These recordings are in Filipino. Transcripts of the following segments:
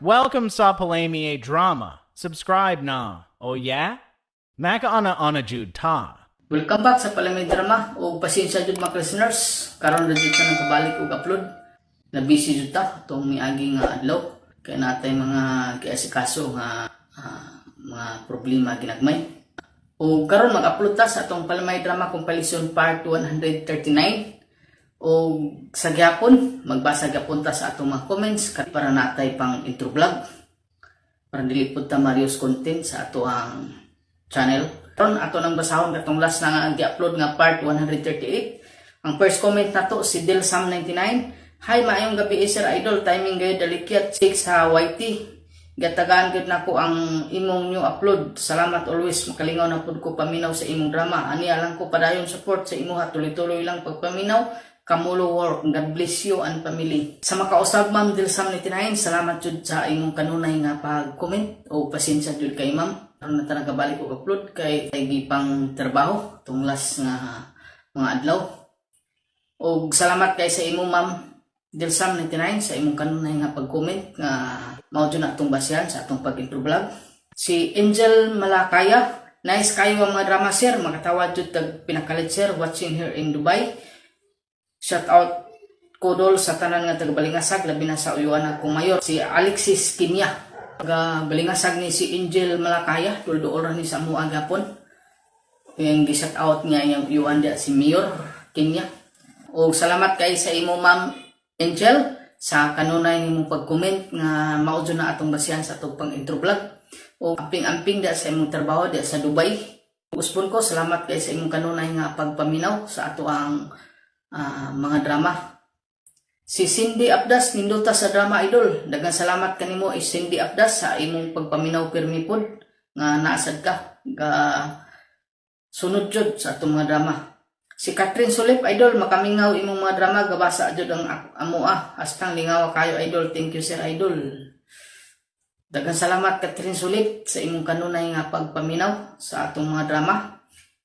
Welcome sa Palamie Drama. Subscribe na. Oh yeah? Maka ana jud ta. Welcome back sa Palamay Drama o pasensya jud mga listeners. Karon na jud ta nagkabalik og upload. Na busy jud ta tong miaging adlaw kay natay mga kiasikaso nga mga problema ginagmay. O karon mag-upload ta sa atong Palamay Drama compilation part 139. O sa gyapon magbasa gyapon ta sa atong mga comments para natay pang intro vlog. Para dili pud ta marius content sa ato ang channel. Karon ato nang basahon katong last na nga gi-upload nga part 138. Ang first comment nato si Delsam99. Hi, maayong gabi Sir Idol, timing gayud dalikyat 6 sa YT. Gatagaan gud nako ang imong new upload. Salamat always, makalingaw na pud ko paminaw sa imong drama. Ani alang ko padayon support sa imo ha, tuloy-tuloy lang pagpaminaw. Kamulo work, God bless you and family. Sa makausab Ma'am Delsam99, salamat jud sa imong kanunay nga pag-comment o pasensya jud kay Ma'am. Karon na ta nagabalik og upload kay gipang trabaho tong last nga mga adlaw. Og salamat kay sa imo Ma'am Delsam99 sa imong kanunay nga pag-comment nga mao jud na atong basyan sa atong pag-intro vlog. Si Angel Malakaya, nice kayo ang mga drama sir, makatawa jud tag pinakalit sir, watching here in Dubai. Shout out kodol sa tanan nga taga Balingasag, labi na sa uyuan akong mayor si Alexis Kinya. Taga Balingasag ni si Angel Malakaya, tuldo ra ni sa mo agapon. Yung gi-shout out niya yung uyuan dia si Mayor Kinya. O salamat kay sa imo Ma'am Angel sa kanunay nimong pag-comment nga mao jud na atong basihan sa atong pang intro vlog. O amping-amping da sa imong trabaho da sa Dubai. Uspon ko salamat kay sa imong kanunay nga pagpaminaw sa ato ang mga drama. Si Cindy Abdas ninduta sa Drama Idol. Daghang salamat kanimo is Cindy Abdas sa imong pagpaminaw pirmi pod nga naasad ka ga sunod jud sa atong mga drama. Si Catherine Sulip Idol, makamingaw imong mga drama, gabasa jud ang amoa. Hastang lingaw kayo Idol. Thank you Sir Idol. Daghang salamat Catherine Sulip sa imong kanunay nga pagpaminaw sa atong mga drama.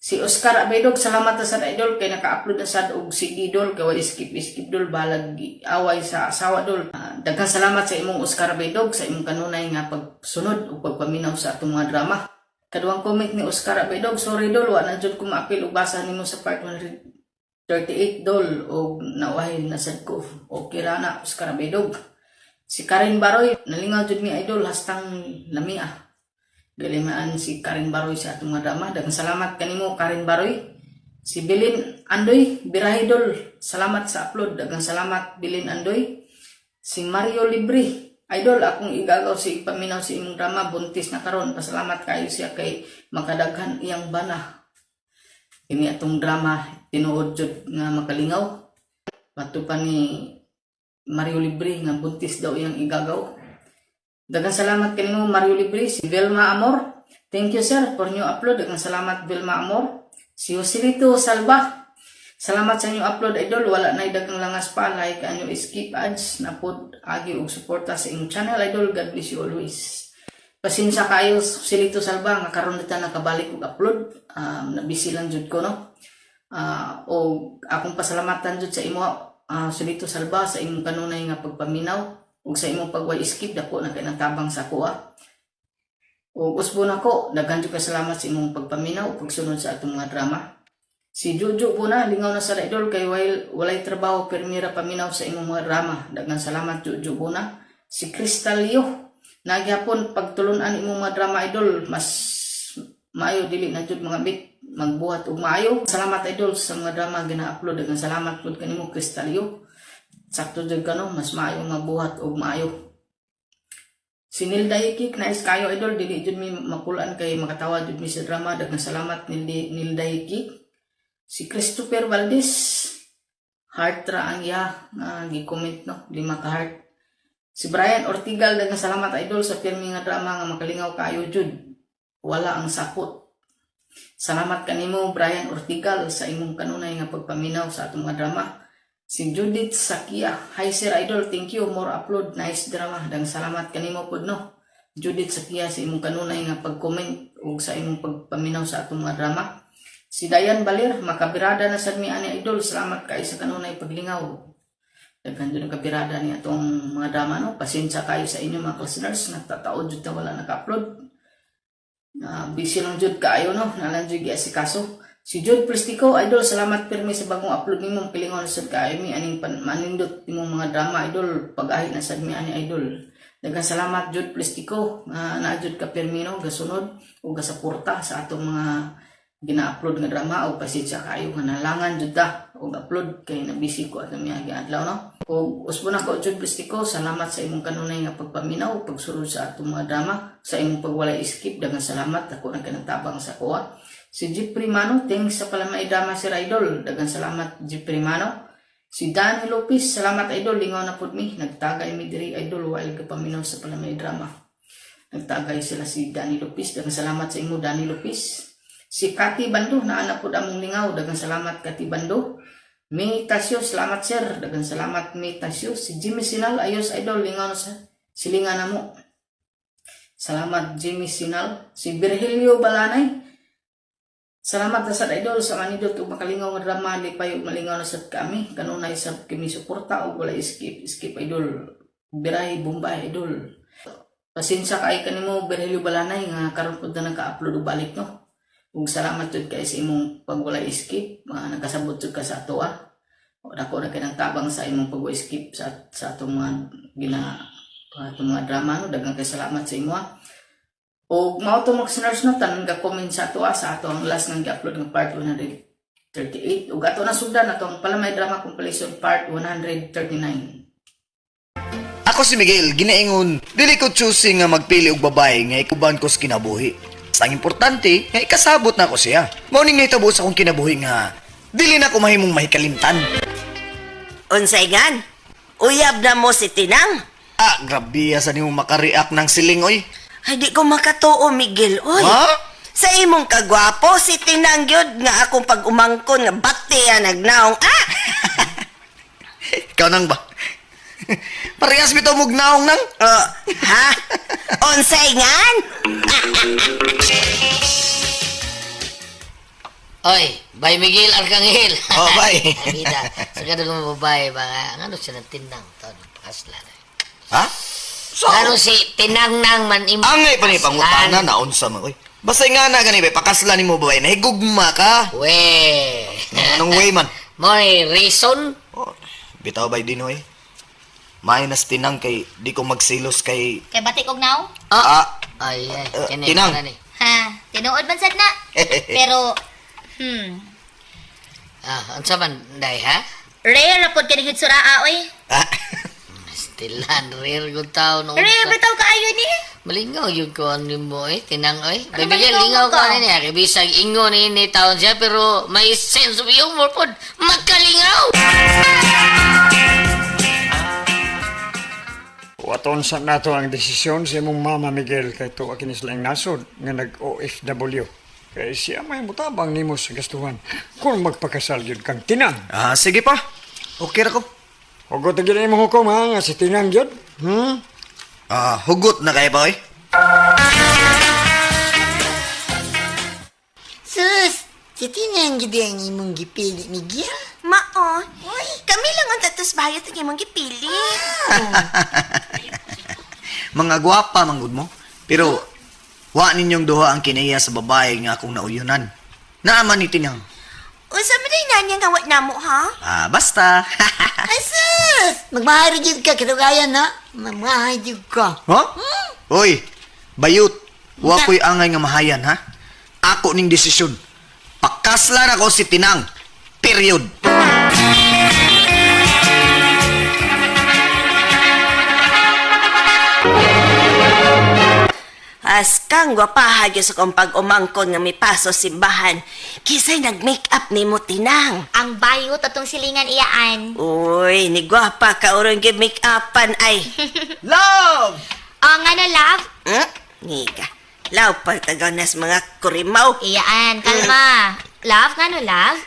Si Oscar Abedog, salamat sa Idol kay naka-upload na sad og si Idol kay skip dol balag away sa asawa dol. Daghang salamat sa imong Oscar Abedog sa imong kanunay nga pagsunod o pagpaminaw sa atong mga drama. Kaduang comment ni Oscar Abedog, sorry dol, wa na jud ko maapil og basa nimo sa part 138 dol og nawahin na sad ko. Okay ra na Oscar Abedog. Si Karen Baroy, nalingaw jud mi Idol hastang lamia. Galimaan si Karen Baroy sa atong mga drama. Daghang salamat kanimo Karen Baroy. Si Bilin Andoy, Birahidol, salamat sa upload. Daghang salamat Bilin Andoy. Si Mario Libre, Idol, akong igagaw si paminaw si imong drama, buntis na karon. Pasalamat kayo siya kay makadaghan iyang bana. Ini atong drama tinuod jud nga makalingaw. Pato pa ni Mario Libre nga buntis daw iyang igagaw. Daghang salamat kanimo Mario Libre. Si Vilma Amor, thank you sir for new upload. Daghang salamat Vilma Amor. Si Joselito Salva, salamat sa new upload Idol. Wala na daghang langas pa, like anyo skip ads na pod agi og suporta sa imong channel Idol. God bless you always. Pasensya kayo Joselito Salva nga karon dita nakabalik og upload. Na busy lang jud ko no. O akong pasalamatan jud sa imo Joselito Salva sa imong kanunay nga pagpaminaw. Ug sa imong pagway skip dako na kay natabang sa kuha. Ug usbon ako, daghan jud ka salamat sa imong pagpaminaw ug pagsunod sa atong mga drama. Si Jojo po na lingaw na sa Idol kay walay trabaho permira paminaw sa imong mga drama. Daghan salamat Jojo po na. Si Crystal Leo, nagyapon pagtulunan imong mga drama Idol, mas maayo dili na jud mga bit magbuhat og maayo. Salamat Idol sa mga drama gina-upload. Daghan salamat pud kanimo Crystal Leo. Sakto jud kano, mas maayo mabuhat og maayo. Si Nilda Ikik, nice kayo Idol, dili jud mi makulaan kay makatawa jud mi sa drama. Daghang salamat Nilda Ikik. Si Christopher Valdez, heart ra ang iya nga gi-comment no, 5 ka heart. Si Brian Ortigal, daghang salamat Idol sa pirmi nga drama nga makalingaw kayo jud. Wala ang sapot. Salamat kanimo Brian Ortigal sa imong kanunay nga pagpaminaw sa atong mga drama. Si Judith Sakia, hi Sir Idol, thank you, more upload, nice drama. Daghang salamat kanimo pod no. Judith Sakia sa imong kanunay nga pag-comment ug sa imong pagpaminaw sa atong mga drama. Si Dayan Balir, makabirada na sad mi ani Idol, salamat kay sa kanunay paglingaw. Daghan jud ang kabirada ni atong mga drama no. Pasensya kayo sa inyo mga listeners, nagtataod jud ta wala naka-upload. Busy lang jud kaayo no, nalang jud giasikaso. Si Jude Plastico, idol, salamat pirmi sa bagong upload nimo. Pilingon sad kaayo mi aning manindot nimong mga drama, idol. Pag-ahi na sad mi ani idol. Daghang salamat Jude Plastico, na jud ka pirmi no, gasunod o gasuporta sa atong mga gina-upload nga drama o pasensya kayo nga nalangan jud ta og upload kay nabisi ko atong miagi adlaw no. O usbon ako Jude Plastico, salamat sa imong kanunay nga pagpaminaw, pagsulod sa atong mga drama, sa imong pagwalay skip. Daghang salamat, ako nagkanagtabang sa kuha. Si Jeffrey Mano, thanks sa palamay drama Sir Idol. Daghang salamat Jeffrey Mano. Si Danny Lopez, salamat idol, lingaw na pud mi. Nagtagay mi diri idol while kapaminaw sa palamay drama. Nagtagay sila si Danny Lopez. Daghang salamat sa imo Danny Lopez. Si Kati Bando, naana pud among lingaw. Daghang salamat Kati Bando. May Tasyo, salamat sir. Daghang salamat May Tasyo. Si Jimmy Sinal, ayos idol, lingaw na sa silingan na mo. Salamat Jimmy Sinal. Si Virgilio Balanay, salamat sa idol sa manidot ug makalingaw nga drama, lipay ug malingaw na sad kami. Kanunay sab kami suporta ug wala skip idol. Biray Bombay idol. Pasensya kay kanimo Virgilio Balanay nga karon pud na naka-upload og balik no. Ug salamat jud kay sa imong pagwala skip, nagkasabot jud ka sa ato Dako na kinang tabang sa imong pag-skip sa atong mga atong mga drama no. Daghang kay salamat sa imo O mao to mga listeners no, tanan ga comment sa ato sa ato ang last nga gi-upload nga part 138 ug ato na sugdan atong palamay drama compilation part 139. Ako si Miguel, ginaingon, dili ko choosing nga magpili og babae nga ikuban ko sa kinabuhi. Ang importante, nga ikasabot na ko siya. Mauning nahitabo sa akong kinabuhi nga, dili na ko mahimong mahikalimtan. Unsay gan? Uyab na mo si Tinang? Grabe sa nimo makareact ng siling, oy. Ay, di ko makatuo, Miguel. Oy, Ha? sa imong kagwapo, si Tinang yun nga akong pag-umangkon nga bati nagnaong. Ikaw nang ba? Parehas bitaw mog naong nang. Ha? Unsay ngan? Oy, Bay Miguel Arcangel. Oh, bay. Bida, sa ganun ng babae ba, ano siya ng tinang, taon, pakasla na. Ha? So, Ano si tinang nang man imo. angay pa ni pangutana na unsa man, oy. Basta nga na gani ba, pakasla nimo babae, nahigugma ka. We. Anong way man? Mo'y reason? Oh, bitaw bay din, oy. Minus tinang kay di ko magsilos kay Kay batik og now? Ay, kini tinang. na ni. Ha, tinuod man sad na. Pero Unsa man day ha? rare ra pod kini hitsuraa oy. Stilan rare gud taon no. Rare bitaw kaayo ni. Malingaw yun ko ano mo tinang oy. Ano Bay Miguel, lingaw malingaw ko ka? niya. Kaya bisag ingon ni taon siya pero may sense of humor pod. Magkalingaw! Waton sa nato ang desisyon sa imong mama Miguel kay tuwa kini sila ang nasod nga nag-OFW. Kay siya may mutabang nimo sa gastuhan kung magpakasal yun kang Tinang. Sige pa. Okay ra ko. Hugot na gina imong hukom ha nga si Tinang yun. Hugot na kay ba, oy? Sus, si Tinang gid ang imong gipili, Miguel. Mao, oy, kami lang ang tatos bayot ang imong gipili. Mga gwapa manggod mo. Pero wa ninyong duha ang kinaiya sa babae nga akong nauyunan. Naaman ni Tinang. Unsa man ay nanyang gawat namo, ha? Basta. Ay, sus! Magmahari jud ka, kinugayan, ha? Magmahari jud ka. Ha? Oy, bayot. Wa ko'y angay nga mahayan, ha? Ako ning desisyon. Pakaslan ako si Tinang. Period. Askang gwapaha gyud sa kong pag-umangkon nga may paso simbahan. Kisay nag-make up nimo Tinang. Ang bayot atong silingan iyaan. Uy, ni gwapa ka urong gyud make upan ay. Love! O nga na love, Niga. Law pagtagaw nas mga kurimaw. iyaan kalma. Love nga no love.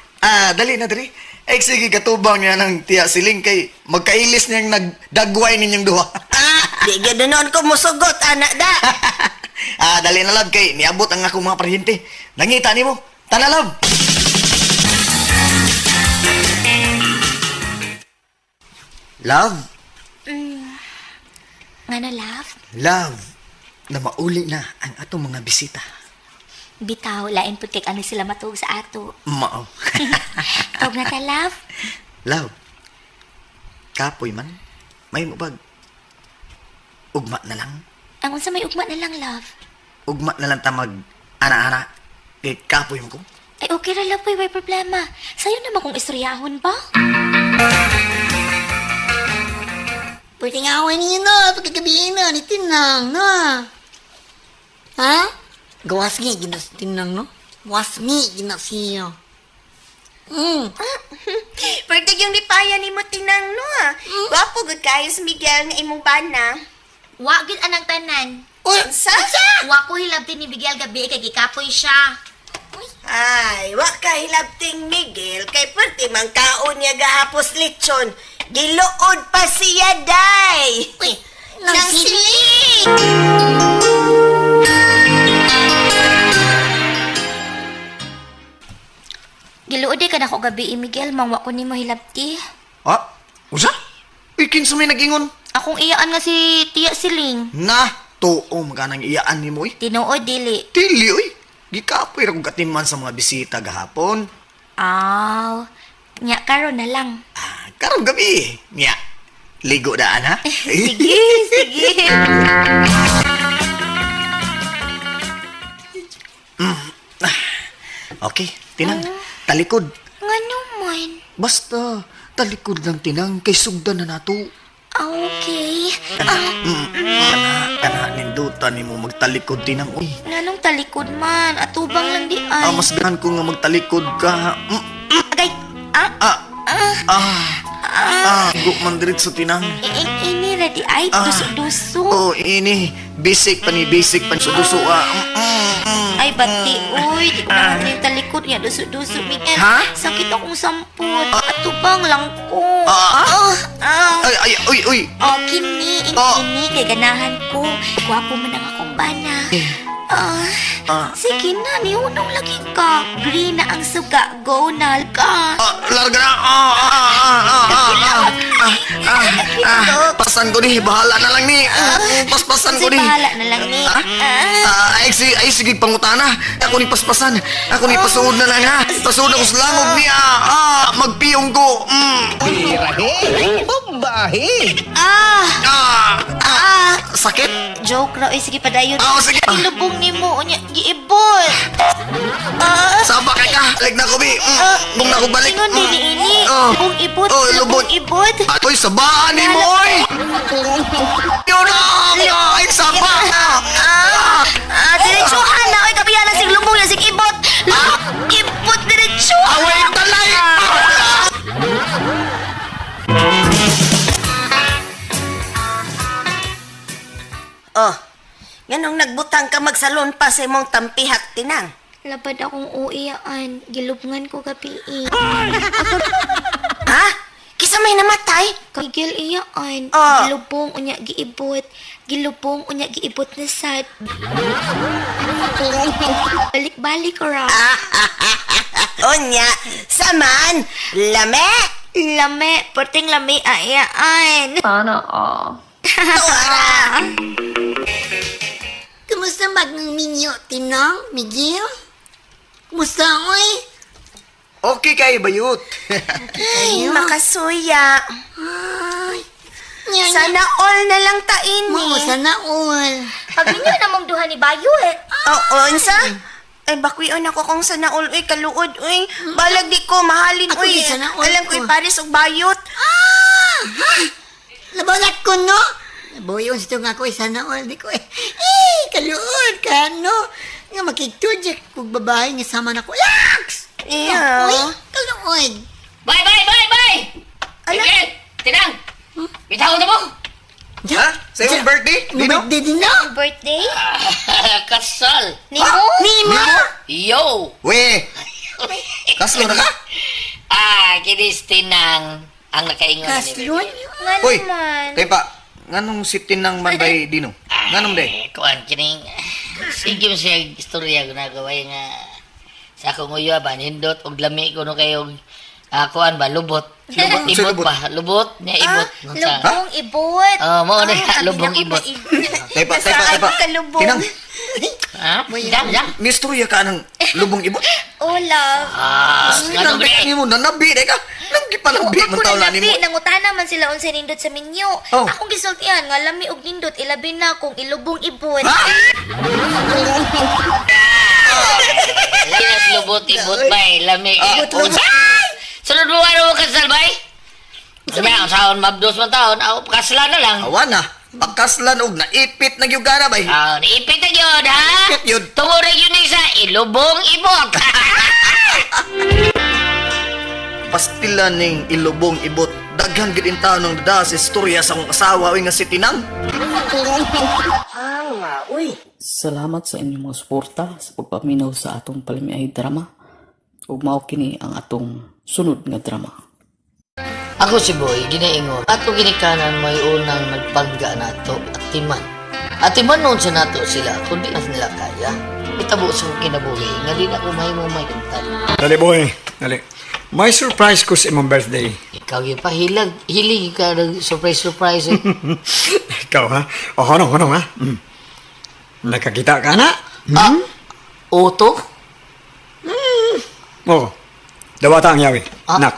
Dali na, dali. Sige, katubang niya ng tiya siling kay magkailis niyang nagdagway ninyong duha. Di gyud noon ko musugot anak da. Dali na love kay niabot ang akong mga paryente. Nangita nimo. Tana love. Love, Nga na, love? love, na mauli na ang atong mga bisita. Bitaw, lain po kay ano sila matug sa ato. Mao. Tawag na ta, love? Love, kapoy man, may mubag. Ugma na lang. Ang unsa may ugma na lang, love? Ugma na lang ta mag ana-ana. Kay kapoy mo ko. Ay, okay ra, love, boy, may problema. Sa'yo naman kung istoryahon ba? Pwede nga awan niyo na, pagkagabihin na, ni Tinang, na. Ha? Gawas nga, ginas Tinang, no? Gawas nga, ginas siya. Pwede yung lipaya ni mo tinang no ah. Wapo good kayo sa Miguel nga imong bana. Wa gid anang tanan. Sa? Wa ko hilabti ni Miguel gabi kay gikapoy siya. Ay, wa ka hilabting Miguel kay perti man kaon niya gahapos lechon. Giluod pa siya day. Nang sili! Giluod ka na ko gabi, Miguel, mangwa ko nimo hilabti. Ah, usa? Uy, kinsa may nag-ingon? Akong iyaan nga si Tia Siling. Na, tuo maganang iyaan ni mo, uy. Tinuod dili. Dili, uy. Gikapoy ra kong katiman sa mga bisita gahapon. Aw. Nya karon na lang. Ah, karong gabi. Nya, ligo daan, ha? Sige, sige. Okay, tinang. Talikod. Nga naman. Basta, talikod lang tinang. Kay sugdan na nato. Okay. Kana, nindutan ni mo magtalikod tinang. Uy, Nanong talikod man. Atubang lang di ay. mas gahan ko nga magtalikod ka. Agay. Go man diretso tinang. Ini ready ay. Duso-duso. Oh, ini. Basic pa ni basic pa ni suduso. Ay, bati. Uy, di ko na yung talikod niya. Duso-duso. Miguel. Ha? Sakit akong sampot. Atubang lang ko. Ay, uy, uy. Oh, kini. Kini. Kay ganahan ko. Gwapo man ang akong bana. Sige na. Niunong lagi ka. Green na ang suga. Go na ka. Larga na. Pasan ko ni. Bahala na lang ni. Paspasan ko ni. Bahala na lang ni. Ay, sige, pangutana. Ako ni paspasan. Ako ni pasuod na lang, ha. Pasuod ako sa langog niya. Magpiyong ko. Sakit? Joke ra. Uy, sige padayon. Sige. Ilubong ni mo. Unya, giibot. Saba kay ka. Alik na ko, bi. Bung na ko balik. Ingon dili ini. Lubong ibot. Lubong. Lubong ibot. Atoy, sabaan ni mo, oy. Yun na. Ay, saba. Diretsuhan na. Uy, kapiyan na sig lubong na sig ibot. Ibot diretso. Away, talay. Oh, nganong nagbutang ka magsalon pa sa imong tampihak tinang. Lapad akong uiyaan. Gilubngan ko gabi. Ha? Kisa may namatay? Miguel iyaan. Ah. Gilubong unya giibot. Gilubong unya giibot na sad. Balik-balik ra. Onya, saman, lame. Lame. Perting lame ayaan. Tuwara. Kumusta magminyo, Tinang, Miguel? Kumusta, oy? Okay kay bayut. Ay, makasuya. Ay. Sana all na lang tain Mo, ni. sana all. Pag ninyo namang duha ni Bayo eh. Oo, unsa? Ay, bakwion ako kung sana all, uy, kaluod, uy. Balag di ko, mahalin, Ako uy. di sana all Alam ko, ko. Paris og bayot. Labalat ko, no? Boyon sito nga ko, sana all di ko eh. Kaluod ka, no? Nga makikitudyak kung babae nga sama na ko. Yaks! Iya. Uy, kaluod. Bye! Miguel! Tinang! Bitaw na mo! Ha? Sa iyong birthday? Dino? Birthday din na? Birthday? Kasal! Nimo? Nima! Yo! We! Kaslo na ka? Kinis Tinang ang nakaingon ni Kaslon? Nga Uy! naman. Kaya pa, nganong sitin ng manday Dino? Nganong day? Kuan kining sige mo siya istorya ginagawa nga sa akong uyo ba nindot og lami ko no kayo Kuan ba lubot. Lubot Sa ibot lubot? ba? Lubot niya ibot. Lubong ibot. Mao na Ah, lubong sabi ibot. niya Tepa. Saan ka lubong? Tinang, Ha? Jam. misturya ka ng lubong ibot. Oh, love. Ano ba? Nang mo na nabi ka. Nang gipanabi Ako mo taon na ni mo. nabi, nangutana man sila unsay nindot sa minyo. Oh. Akong gisultihan nga lami og nindot ilabi na kung ilubong ibon. Linas lubot ibot bay lamig. Sunod mo ano ka salbay? Sabi ang saon mabdos man taon, kasla na lang. Awan na. Pagkaslan og naipit na gyugara bay. Naipit na yun, ha? Ipit yun. Tungod na yun isa, ilubong ibot. Pastilan ning ilubong ibot. Daghan gid in taon ng dada sa istorya sa akong asawa uy nga si Tinang. Salamat sa inyong mga suporta sa pagpaminaw sa atong palimiay drama. Ug mao kini ang atong sunod nga drama. Ako si Boy, ginaingon. Ato ginikanan may unang nagpangga nato at timan. At timan noon sa nato sila, kung di na nila kaya. Itabo sa kinabuhi, nga di na kumahimo may kantan. Dali, boy. Dali. May surprise ko sa imong birthday. Ikaw yung hilig ka ng surprise eh. Ikaw, ha? O, hanong, ha? Nakakita ka na? Oto? Oo. Dawata ang yawi. Ah. Nak.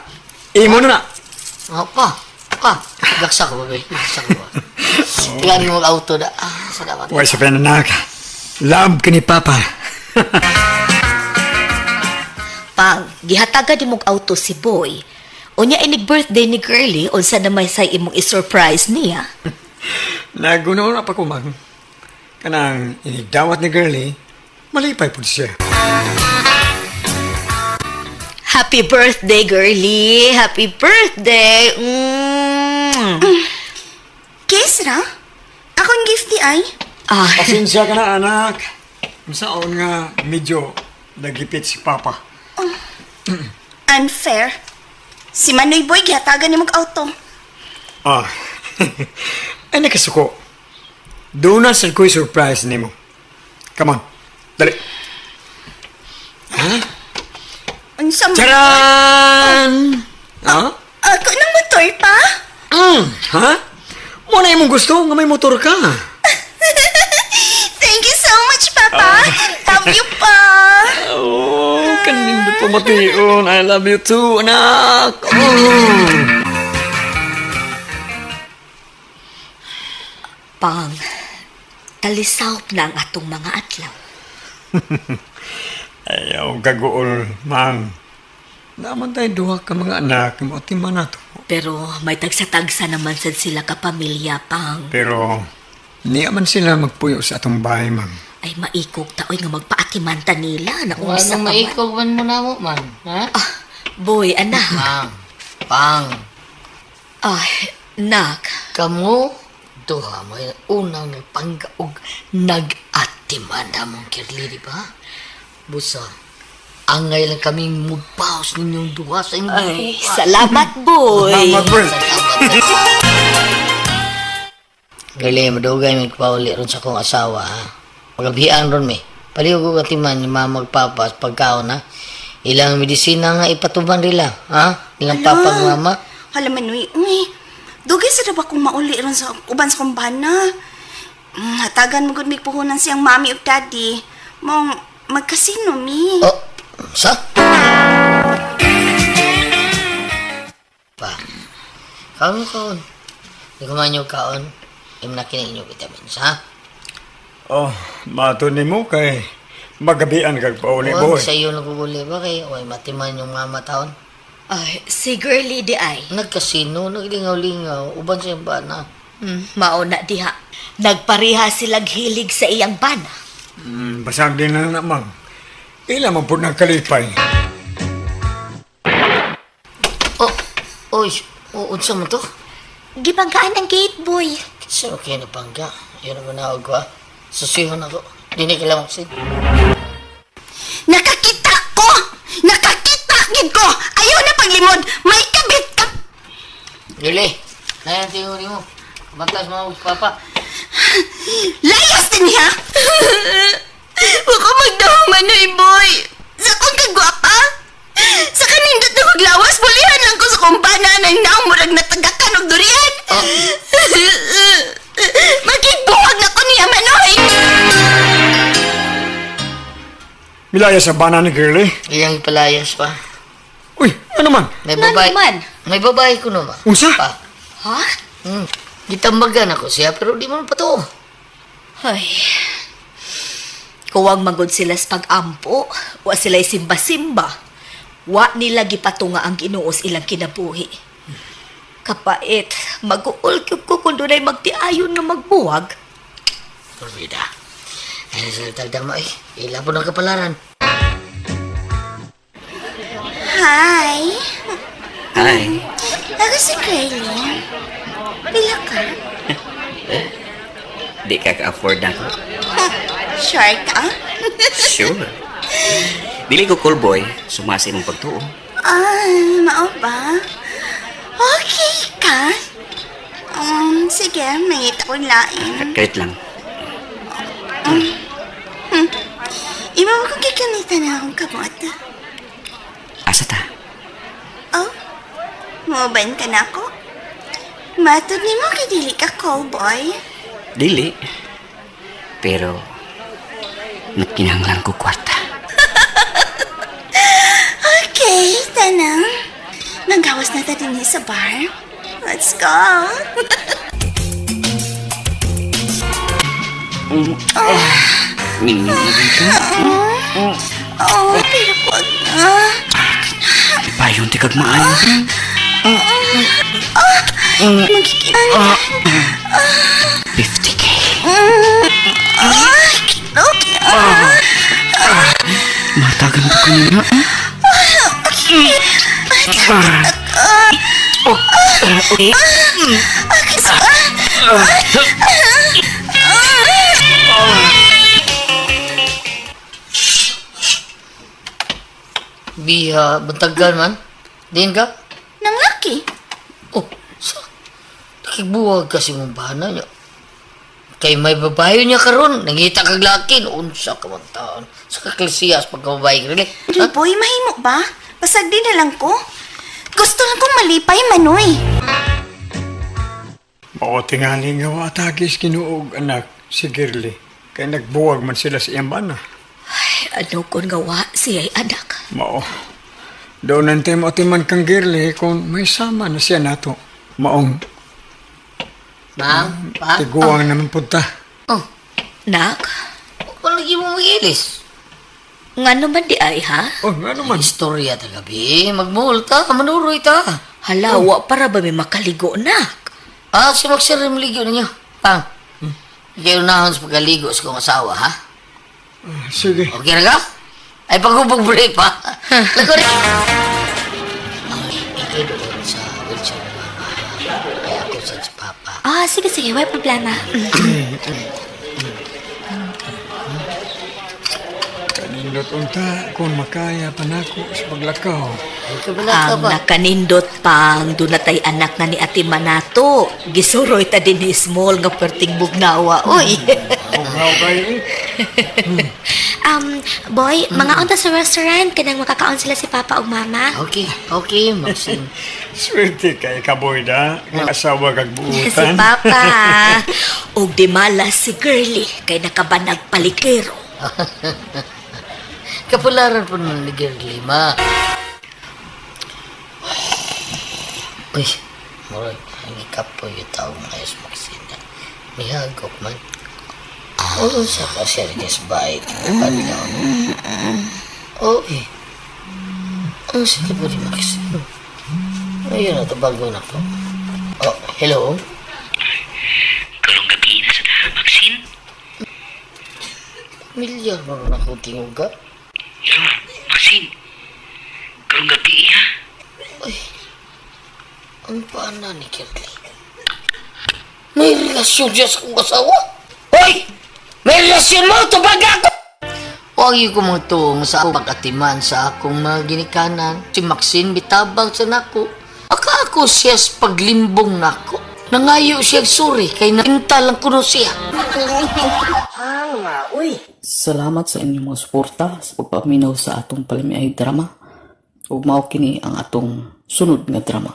Imo na na. Gaksa ko ba, Gaksa ko ba? Tingnan mo mag-auto na. Salamat. Huwag sa penanak. Love ka ni Papa. Pang, gihataga di mong auto si Boy. Unya inig birthday ni Girlie, unsa na may say imong i-surprise niya. Nagunaw na pa kumang. Kanang inigdawat ni Girlie, malipay po siya. Happy birthday, Girlie! Happy birthday! Kiss ra? Akong gift di ay? Ah, Pasensya ka na, anak. Saan nga medyo nagipit si Papa. Unfair. Si Manoy Boy, gihatagan ni mag-auto. Ay nakasuko. Doon na sa ko'y surprise ni mo. Come on. Dali. Unsa man? Charan! Ha? Ako ng motor pa? Ha? Muna imong gusto nga may motor ka. Thank you so much, Papa. Love you pa. Oh, kanindot pa mation. I love you too, anak. Pang, talisaw na ang atong mga adlaw. Ayaw gagool, mang. Naman tayo duha ka mga anak, mo timan na to. Pero may tagsa-tagsa naman sad sila kapamilya, Pang. Pero, niya man sila magpuyo sa atong bahay, mang. Ay maikog taoy nga magpaatimanta nila na unsa Anong pa man. maikog man mo na mo, man? Ha? Boy, anak. Pang. Nak. Kamu, duha mo yung unang nagpanggaog nag-atiman na mong kirli, di ba? Busa, angay lang kaming mupaos ninyong duha sa inyong Ay, bukas. salamat, boy. Gali, madugay may pauli ron sa kong asawa, ha? Pagabihan ron, may. Paliw ko katiman yung mga magpapas pagkaon, ha? Ilang medisina nga ipatuban nila, ha? Ilang papag mama. Hala, Manoy. Dugay sa ba kung mauli ron sa uban sa kumbana? Hatagan mo gud mig puhunan siyang mami ug daddy. Mong magkasino mi. Oh, sa? Pa, kaon. Di ko man yung kaon. Yung nakinig yung vitamins, ha? Oh, mato ni mo kay magabian kag pauli, Huwag boy. sa iyo naguguli ba kay oy matiman yung mama taon. Ay, si Girlie di ay. Nagkasino, naglingaw-lingaw, uban sa yung bana. Mauna diha. Nagpareha silang hilig sa iyang bana. Basag din na namang. Ila man po nagkalipay. Unsa mo to? Gibanggaan ang gate, boy. Kasi okay na bangga. Yun ang manawag ko, ha? Susihon ako. Hindi ka lang magsin. Nakakita ko! Nakakita gid ko! Ayaw na paglimod! May kabit ka! Lili, nayan tingin mo. Bantas mo, papa. Layas din niya! Baka magdahong Manoy Boy! Sa kong kagwapa! Sa kanin nindot na maglawas, bulihan lang ko sa kumpana ng naong murag natagakan og durian. Magigbuwag na ko niya, Manoy. Milaya sa bana ni girlie. Iyang palayas pa. Uy, ano man? May babae. naman? May babae ko naman. Unsa? Pa. Ha? Gitambagan ako siya pero di man pa to. Ay. Kuwang magod sila sa pag-ampo. Wa sila simba-simba. Wa nila gipatunga ang Ginuos ilang kinabuhi. Kapait, mag-uul ko kung doon ay magtiayon na magbuwag. Purvida. Ay, sa tagdama eh. Ila po ng kapalaran. Hi. Hi. Ako si Curly. Pila ka? Di ka ka-afford na ko. Sure ka? Sure. Dili ko cool boy, sumasi mong pagtuo. Mao ba? Okay ka? Sige, mangita ko lain. Kahit lang. Iba mo kung kikamita na akong kamot. Asa ta? Oh, muban ka na ako? Matod ni mo kadili ka, cowboy. Dili. Pero, nakinanglan ko kwarta. Okay, tanang. Magawas na ta din sa bar. Let's go. Minimigin ka. Pero wag na. Payon ti kag maayo. Magkikita. 50K. Okay. Matagan ko kanina. Biha, bantagan man. Din ka? Nang laki. Oh, sa? Nakigbuwag kasi mong bana niya. Kay may babayo niya karon, nangita kag laki, unsa ka man taon. Sa kaklasiyas pagkababae rin. Boy, mahimo ba? Pasag din na lang ko. Gusto lang kong malipay, Manoy. Mao tingali nga wa tagis kinuog anak si girlie. Kay nagbuwag man sila sa iyang bana. Ano kung gawa siya'y anak? Mao. Doon nante mo timan kang girlie kung may sama na siya nato. Maong Ma'am, pa? tiguang naman punta. Oh, Nak, palagi mo magilis. nga naman di ay ha? Oh, ano man? Istorya tagabi, magmuhol ta, manuroy ta. Halawa para ba may makaligo, nak? Ah, si Maxer yung ligo ninyo. Pang, ikaw unahon sa pagkaligo sa kong asawa, ha? Sige. Okay na ka? Ay, pag-break pa. Lago rin. Ay, ikaw doon sa wheelchair na mama. Ay, ako sa papa. Ah, sige, may problema. Kanindot unta kung makaya pa nako sa paglakaw. Ay, kabala ka Ang ba? nakanindot pang dunatay anak na ni Ate Manato. Gisuroy ta din ni small nga perting bugnawa. Uy. How kayo eh? Boy, mga unta sa restaurant kanang makakaon sila si Papa ug Mama. Okay, Maxine. Swerte kay kaboyda. Ang asawa kag Si buutan. Papa. Ug di malas si Girlie kay nakabanag palikero. Kapularan po ng ligir lima. Uy, murag, ang ikapo yung tao mga ayos Maxine. Mihagok man. Oo, sa kasi rin sa bahay. Paano na ako? Oo, eh. Ang sige po rin Maxine. Ayun na, tabago na po. Oh, hello? Karong gabi na sa tahan, Maxine. Milyar mo na ako tingog ka? Yo, Maxine. Karong gabi, ha? Uy, ang paana ni Kirli? May relasyon siya sa kong asawa? Hoy! May relasyon mo! Tubag ako! Huwag yung kumutong sa pag-atiman sa akong mga ginikanan. Si Maxine bitabang sa nako. Aka ako siya sa paglimbong nako. Nangayo siya suri kay nainta lang kuno siya. Salamat sa inyong mga suporta sa pagpaminaw sa atong palimiay drama. ug mao kini ang atong sunod nga drama.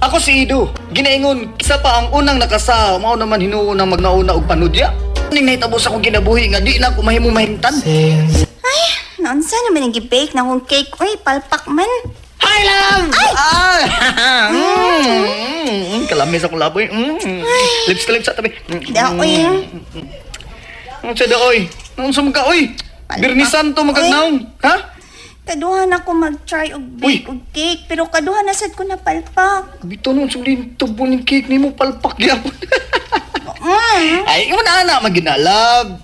Ako si Ido. Ginaingon, isa pa ang unang nakasa, mao naman hinuon ang magnauna og panudya. Ning nahitabo sa akong kinabuhi nga di na ako mahimong mahimtan. Naunsa naman ang gibake na akong cake? Uy, palpak man. Hi, love! Ay! Kalamis akong laboy. Lips ka lips sa tabi. Daoy. Ang sada, oy. Ang sumka, oy. Birnisan to magagnaong. Ha? Kaduhan ako mag-try og bake og cake, pero kaduhan na sad ko na palpak. Bito nung sulin, tubo ng cake ni mo palpak gyapon. Ay, imo na ana maginalab.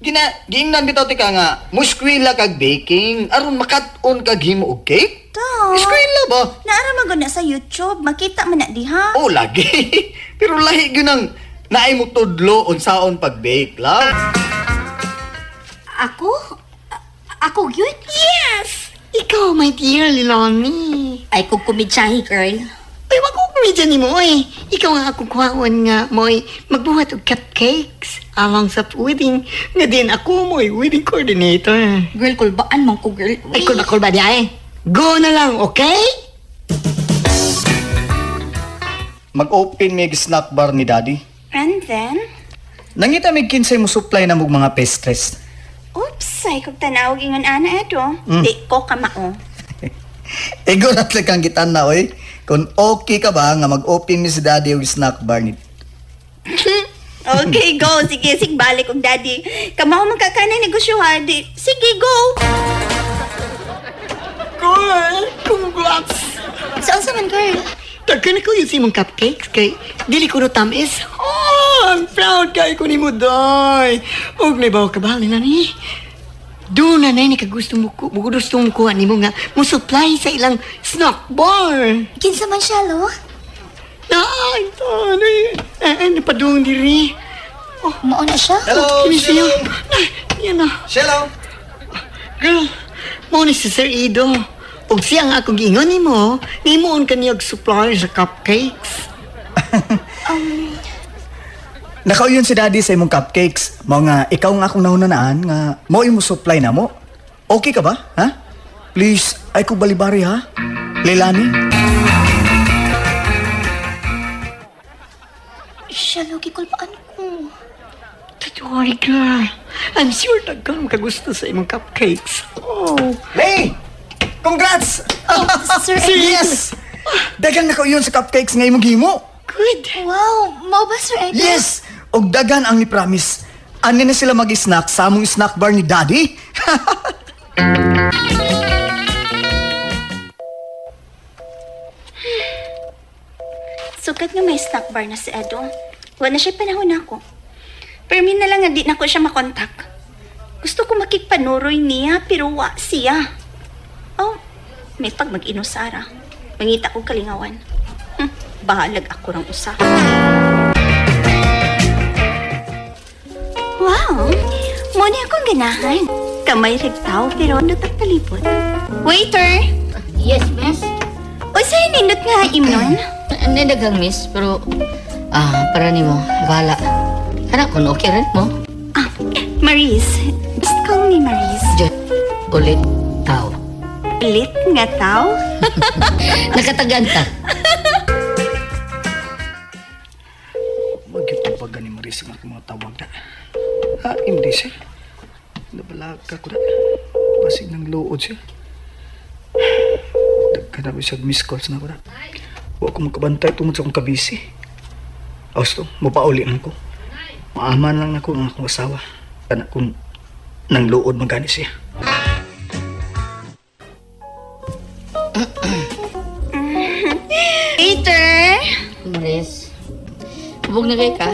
Giingnan bitaw tika nga, muskwila kag baking, aron makat-on kag himo og cake? Eskwela ba? Naara magod na sa YouTube, makita man na diha. Oh, lagi. Pero lahi gyud ang naay mo tudlo unsaon pag-bake, love. Ako? Ako yun? Yes! Ikaw, my dear Lilani. Ay, kung kumidsahi, girl. Ay, wag ko kumidyan ni mo eh. Ikaw ang ako kuhaon nga mo'y magbuhat og cupcakes along sa wedding. Nga din ako mo'y wedding coordinator. Girl, kulbaan man ko, girl. Ay, kung ba diya eh. Go na lang, okay? Mag-open mig snack bar ni Daddy. And then, Nangita mig kinsay mo supply na mog mga pastries. oops, ay kog tanawag ingon ana ato. Di ko kamao. Ego na kang gitan na, oy. Kung okay ka ba nga mag-open mi si Daddy og snack bar ni. Okay, go. Sige, balik og daddy. Kamao magkakanay negosyo ha. Di, sige, go. Girl, congrats! Saan sa man, girl? Dagkan ko yung simong cupcakes kay dili ko no tamis. Oh, I'm proud kay ko ni mo, day. Og may bawa ka ba, na ni? Doon na ni kagusto mo ko, gusto mo kuha ni mo nga mo supply sa ilang snack bar. Kinsa man siya, lo? Ay, napadung diri. Mao na siya? Hello, Kini siya. Yan na. Hello. Girl, mo ni si Sir Ido. Og siya nga akong gingon ni mo, nimuon ka niyag supply sa cupcakes. Nakaw yun si Daddy sa imong cupcakes. Mao nga ikaw nga akong nahunanaan nga mo imo supply na mo. Okay ka ba? Ha? Please, ay ko balibari ha. Leilani. Siya, logi kulpaan ko. Don't worry, girl. I'm sure dagkan kagusto sa imong cupcakes. Oh. Hey! Congrats! Sir Yes! Dagan nakaw yun sa cupcakes nga imong himo. Good. Wow, mao ba, Sir Edo? Yes! Og dagan ang ni promise. Ani na sila mag-snack sa among snack bar ni Daddy. Sukat nga may snack bar na si Edo. Wala na siya panahon ako. Pero min na lang nga di na ko siya makontak. Gusto ko makikpanuroy niya, pero wa siya. Oh, may pag mag-inusara. Mangita ko kalingawan. Bahalag ako rang usa. Wow! Muna akong ganahan. Kamay regtaw, pero nutak talipot. Waiter! Yes, miss. O sa'yo nindot nga imnon? Nadagang, miss, pero para nimo, bahala. Anak ko, okay rin mo. Ah, Maris. Just call me Maris. Diyan, ulit, tao. Lit nga tao? Nakatagan ka. Magkitabagan ni Marisa nga mga tawag na. Ha, hindi siya. Nabalaka ko na. Basig ng lood siya. Dagkanabi siya miss calls na ko na. Huwag ko magkabantay tungod sa akong kabisi. Austo, mapauli lang ko. Maaman lang ako ng akong asawa. Anak kong nang lood magani siya. Waiter! Maris, hubog na kayo ka.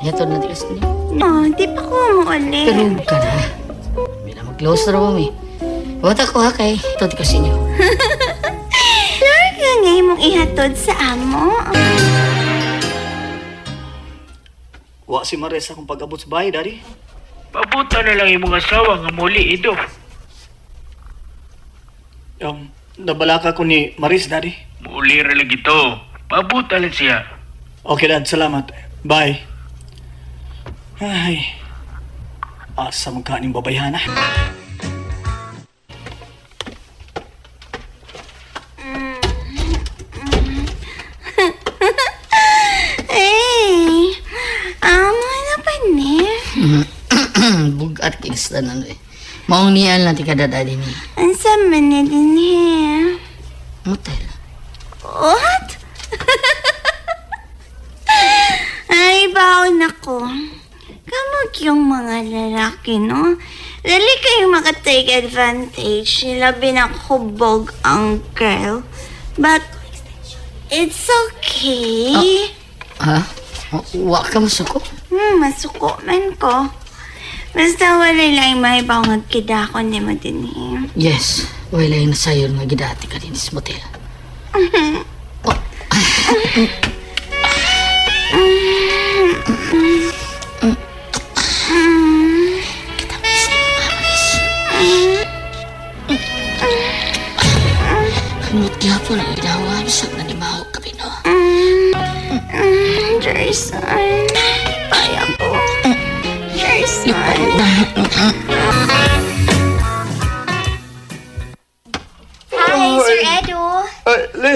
Ito na tikas niyo. No, di pa ko umuuli. Pero ka na. Hindi na mag-close na rin, eh. Wata ko ha kay. Ito tikas niyo. Sure ka ngayon mong ihatod sa amo. Wa si Marisa akong pag-abot sa bahay, Daddy. Pabuta na lang yung mga asawa nga muli, Ido. Nabalaka ko ni Maris, Daddy. Muli ra lang ito. Pabuta lang siya. Okay, Dad. Salamat. Bye. Ay. Asa magkaning babayhana. cupcakes tanan eh. Maong niyan lang tikadada din eh. Ang sama na din eh. Motel. What? Ay, baon ako. Kamag yung mga lalaki, no? Dali kayong makatake advantage. Sila binakubog ang girl. But, it's okay. Ha? Wa ka masuko? Masuko man ko. Basta wala lang may bawang agkidakon ni mo din eh. Yes. Wala yung nasayon nga gidati ka din sa motel. Kanot gyapon ang ginawa sa nanimaw kabi no. Jason. Paya ko. Jason. Hi, Sir Edo. Ay, Le.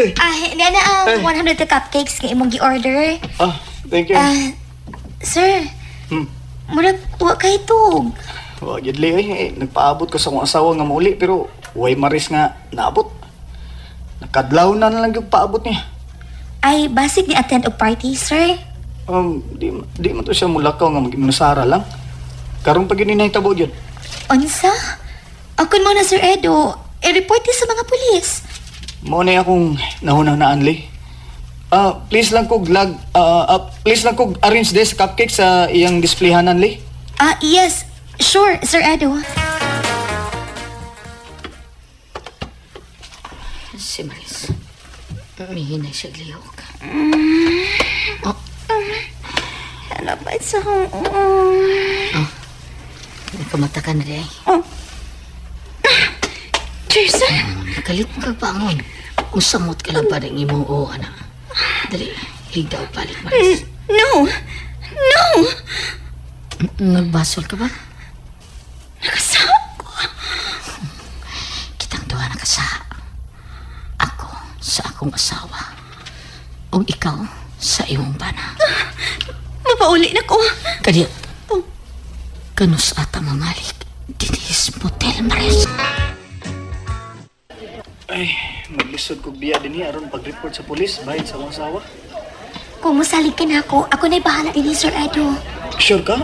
Nana, 100 ka cupcakes nga imong gi-order. Thank you. Sir, murag wa kay tug. Wag yun, Le. Nagpaabot ko sa akong asawa nga mauli, pero way maris nga naabot. Nakadlaw na lang yung paabot niya. Ay, basic ni attend og party, sir. Di man to siya mulakaw nga mag-imunasara lang. Karong pag yun inahitabo yun. Unsa? Akon mo na, Sir Edo. I-report sa mga pulis. Mo na akong nahunang-naan, Le. Please lang kog arrange this cupcake sa iyang displayhanan, Le. Yes. Sure, Sir Edo. Si Maris. Mihinay siya lihok. Ano ba sa kong... Nakamata ka na rin. Jason? Nakalit mo ka bangon. Musamot ka lang pa rin imong o, anak. Dali, higdaw balik, Maris. No! No! Nagbasol ka ba? Nakasawa ko. Kitang duha nakasa. Ako sa akong asawa. O ikaw sa iyong bana. Mapauli na ko. Kaya, kanus ata mamalik. Dinis motel, Maris. Ay, maglisod kog biya din niya aron pag-report sa pulis bahin sa akong asawa. Kung musalig ka na ako na'y bahala din ni Sir Edo. Sure ka?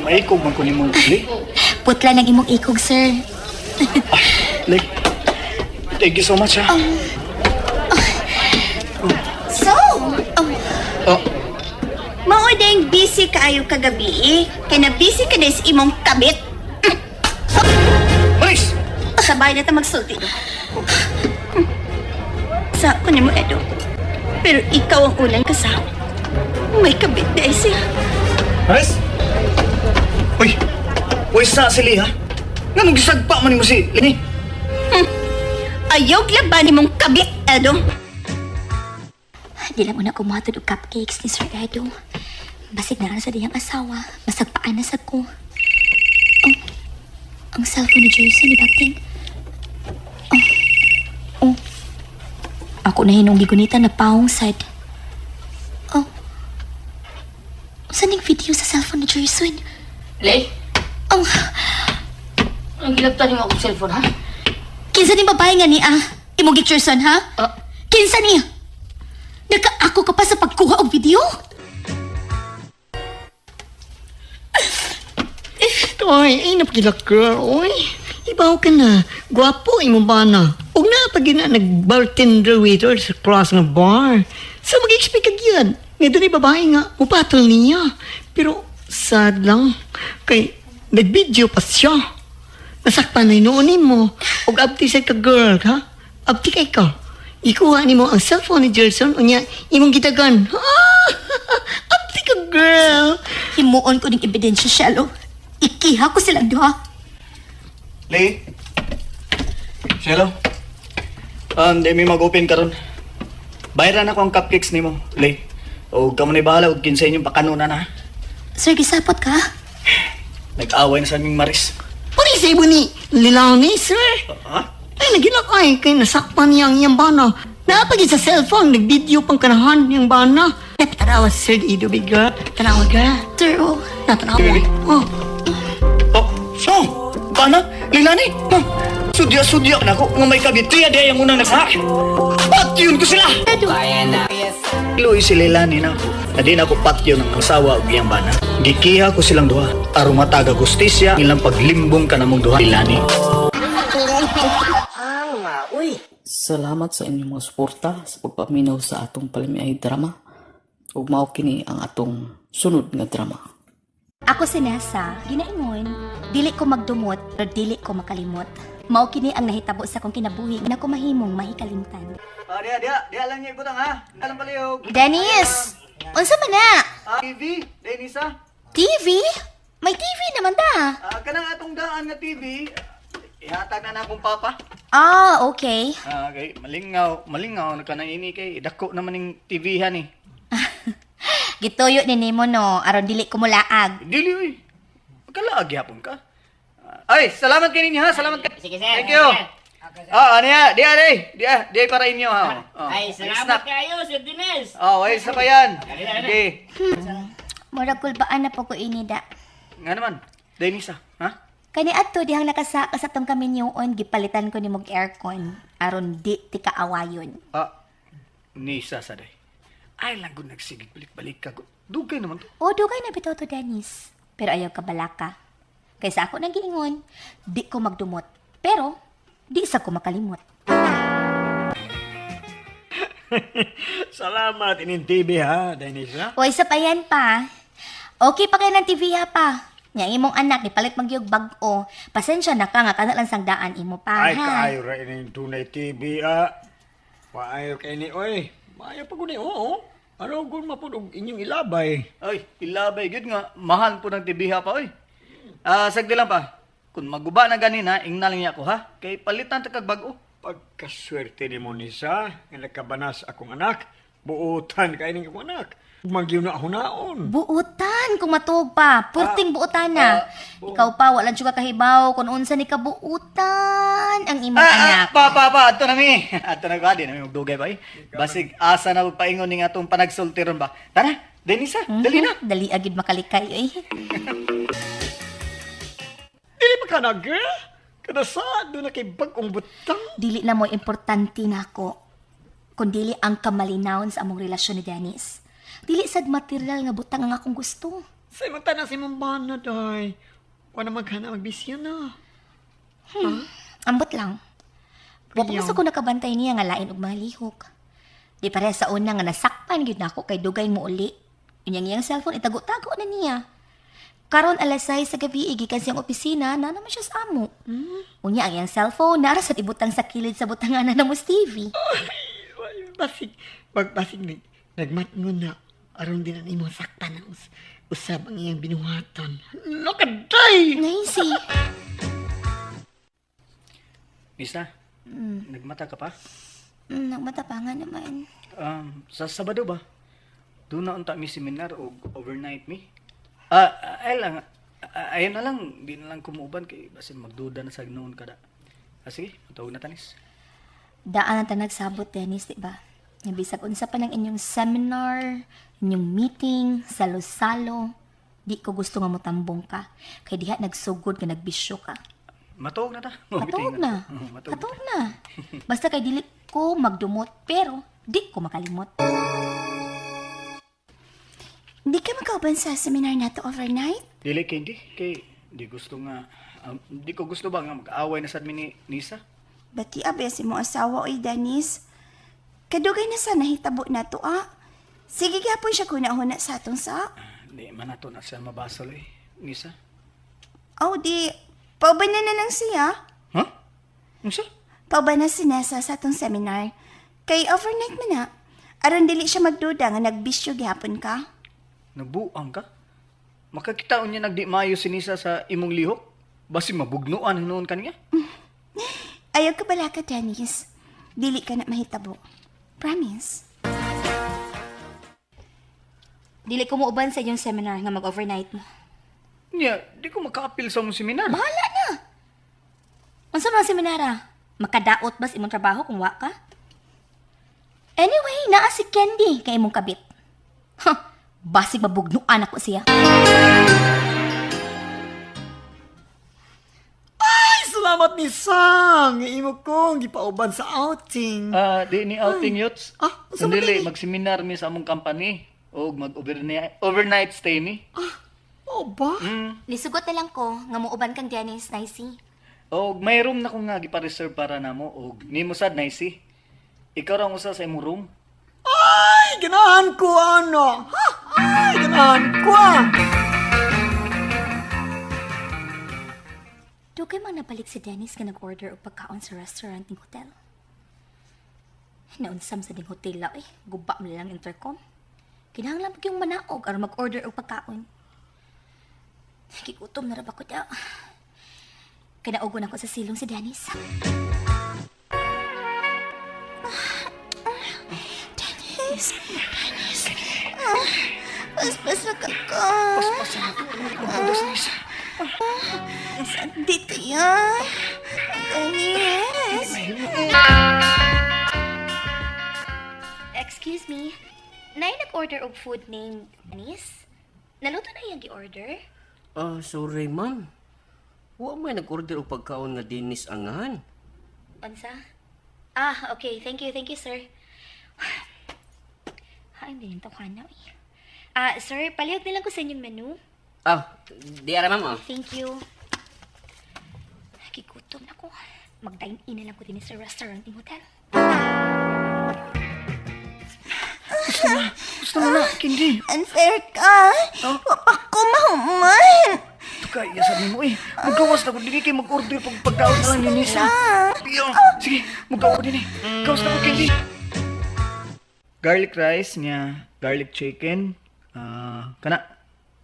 Maikog man ko ni mong Le. Putla ng imong ikog, sir. Le, thank you so much, ha? So, Oh, maudeng busy kaayo kagabi eh. Kaya na busy ka na sa imong kabit. Maris! Sabay na ta magsulti. Sa ko ni mo, Edo. Pero ikaw ang unang kasama. May kabit na siya. Maris! Uy! Uy, sa sili, ha? Nga nung gisagpa man mo si Lini. Ayaw laban ni mong kabit, Edo. Di lang mo na kumatod og cupcakes ni Sir Edo. Basig na sa diyang asawa. Masagpaan na sa ko. Ang cellphone ni Jason ni Bating. Ako na hinong gigunita na paong side. Saan yung video sa cellphone ni Jason? Le? Ang gilaptan mo akong cellphone, ha? Kinsa ni babae nga ni imong Jason, ha? Kinsa niya? Nagka-ako ka pa sa pagkuha og video? Ay, napagilak ka. Uy, ibaw ka na. Gwapo imong bana. Huwag na pag na nag-bartender waiter sa class ng bar. So mag-expect ka yan. Nga doon ay babae nga, upatol niya. Pero sad lang. Kay nag-video pa siya. Nasakpan na inuunin mo. Huwag abti sa ka girl, ha? Abti kay ka. Ikuha ni mo ang cellphone ni Gerson o niya imong gitagan. Abti ka girl. Himuon ko ning ebidensya, Shelo. Ikiha ko silang duha. Le? Hello? Di may mag-open karon. Bayaran ako ang cupcakes ni mo, Le. O kamo na bahala og kinsa inyong pakanunan, ha? Sir, gisapot ka? Nag-away na sa aming Maris. Pulisay mo ni Lilani, sir. Ha? Ay, nagilakay kay nasakpan niya ang iyang bana. Napagin sa cellphone, nag-video pang kanahan niyang bana. Tanawa, Sir Ido, big girl. Tanawa, girl. Sir, Natanawa. Really? Oh. Oh, Bana, Lilani, sudya-sudya na ako nga may kabit. Kaya di ang unang nagsaha. Patyon ko sila! Iloy si Lilani na ako. Na di na ako patyon ng asawa o iyang bana. Gikiha ko silang duha. Aron mataga justisya, ilang paglimbong ka na mong duha, Lilani. Salamat sa inyong mga suporta sa pagpaminaw sa atong palimiay drama. Ug mao kini ang atong sunod nga drama. Ako si Nessa, ginaingon, dili ko magdumot, pero dili ko makalimot. Mao kini ang nahitabo sa kong kinabuhi na ko mahimong mahikalimtan. Dia lang niya ibutang ha. Alam palihog. Dennis! Unsa man na? TV, Denisa. TV? May TV naman ta. Kanang atong daan nga TV, ihatag na akong papa. Ah, okay. Okay, malingaw na ka na ini kay dako naman ning TV han eh. Gituyo ni nimo no, aron dili ko mulaag. Dili oy. Magkalaag yapon ka. Ay, salamat kay ninyo ha. Salamat kay. Sige, sir. Thank you. Aniya, dia para inyo ha. Ay, salamat kayo, Sir Dennis. Ay, isa pa yan. Okay. Murag kulbaan na po ko ini da. Nga naman, Denisa, ha? Kani adto dihang nakasaka sa tong kaminyoon, gipalitan ko nimog aircon aron di ti kaawayon. Nisa sa day. Ay lang kung nagsigig balik-balik ka. Dugay naman to. O dugay na bitaw to, Dennis. Pero ayaw ka balaka. Kaysa ako nagiingon, di ko magdumot. Pero di sa ko makalimot. Salamat inin TV ha, Denisa. O isa pa yan pa. Okay pa kayo ng TV ha pa. Nga imong anak, ni palit magyog bag-o. Pasensya na ka nga, kana lang sang daan imo pa, Ay, ha? kaayo ra inin tunay TV ha. Maayo kay ni, oy. Maayo pa ko ni, oo. Ano kung mapudog inyong ilabay? Ay, ilabay. Good nga. Mahal po ng TV ha pa, oy. Sagdi lang pa. Kung maguba na ganina, ingnaling niya ako ha. Kay palitan ta kag bag-o. Pagkaswerte ni Monisa, nga nagkabanas akong anak, buutan kay ning akong anak. Magyaw na ako naon. Buutan kung matuog pa. Purting buutan na. Ikaw pa, walang suga kahibaw kung unsa ni kabuutan ang imong anak. Pa. Ato na mi. Ato na gadi na mi magdugay ba eh. Basig asa na paingon ning atong panagsultiron ba. Tara, Denisa, dali na. Dali agid makalikay, eh. Dili pa ka na, girl? Kadasado na kay bagong butang. Dili na mo importante na ako. Kung dili ang kamalinawon sa among relasyon ni Dennis. Dili sad material nga butang ang akong gusto. Sa imong tanan si Mambana, day. Wala maghana magbisya na. Ambot lang. Wapos ako nakabantay niya nga lain og mga lihok. Di pare sa una nga nasakpan gyud nako kay dugay mo uli. Unyang iyang cellphone itago-tago na niya. Karon alas 6 sa gabi gikan siyang opisina na naman siya sa amo. Unya ang iyang cellphone nara sa ibutang sa kilid sa butanganan na mo TV. Basig nagmatngon na. Aron din ang imong saktan ng usab ang iyang binuhatan. Lokaday! Naisi. Nisa, nagmata ka pa? Nagmata pa nga naman. Sa Sabado ba? Doon na unta mi seminar o overnight mi? Ayun na lang, di na lang kumuban kay basin magduda na sa noon kada. Sige, matawag na tanis. Daan ang nagsabot, Dennis, di ba? Yung bisag unsa pa ng inyong seminar, inyong meeting, salo-salo. Di ko gusto nga motambong ka. Kay diha nagsugod nga nagbisyo ka. Matawag na ta. Matawag na. Matawag na. Basta kay dili ko magdumot, pero di ko makalimot. Di ka makauban sa seminar nato overnight? Dili kay di. Kay di gusto nga, di ko gusto ba nga mag-away na sa amin ni Nisa? Bati abes mo asawa oy, Dennis. Kadugay na sa nahitabo na to, Sige gyapon siya kunahuna sa atong sa. Di man ato na siya mabasol eh, Nisa. Di. Pauban na lang siya. Ha? Ano siya? Pauban na si Nessa sa atong seminar. Kay overnight man na. Aron dili siya magduda nga nagbisyo gyapon ka. Nabuang ka? Makakitaon niya nagdi maayo si Nisa sa imong lihok? Basi mabugnuan hinoon kaniya? Ayaw ka bala ka, Dennis. Dili ka na mahitabo. Promise. Dili ko muuban sa inyong seminar nga mag-overnight mo. Niya, di ko maka-appeal sa mong seminar. Bahala na! Unsa man ang seminara? Makadaot ba sa imong trabaho kung wa ka? Anyway, naa si Candy kay imong kabit. Basig mabugnuan ako siya. Salamat ni Sang. Imo kong gipauban sa outing. Di ni outing youths. unsa man Sandali, ni? mag-seminar mi sa among company. O mag-overnight stay ni. Oh ba? Nisugot na lang ko nga muuban kang Dennis, Nicey. O may room na ko nga gipa-reserve para namo. O nimo sad nice. Ikaw ra usa sa imong room. Ay, ganahan ko ano. Ha? Ay, ganahan ko. Dugay mang nabalik si Dennis nga nag-order og pagkaon sa restaurant ng hotel. Naunsam sa ding hotel law guba mo lang intercom. Kinahanglan mo yung manaog aron mag-order og pagkaon. Kigutom na ra ba ko daw. Kinaugon ako sa silong si Dennis. Dennis. Paspas na ka ka. Saan dito yan? Dennis. Excuse me. Nay nag-order og food named Dennis? Naluto na yung gi-order? Sorry, ma'am. Wa may nag-order og pagkaon nga Dennis angan. Unsa? Okay. Thank you, sir. Hain din yung tawhanaw eh. Sir, palihog na lang ko sa inyong menu. Di ara, ma'am. Thank you. Kigutom na ko. Mag-dine-in na lang ko din sa restaurant ng hotel. Gusto mo na, Kindi. Unfair ka. Wapak ko mahuman. Ito ka, sabi mo Magawas na ko, hindi kayo mag-order pag pagkaon na lang ni Nisa. Sige, magawa ko din Gawas na ko, Kindi. Garlic rice niya, garlic chicken,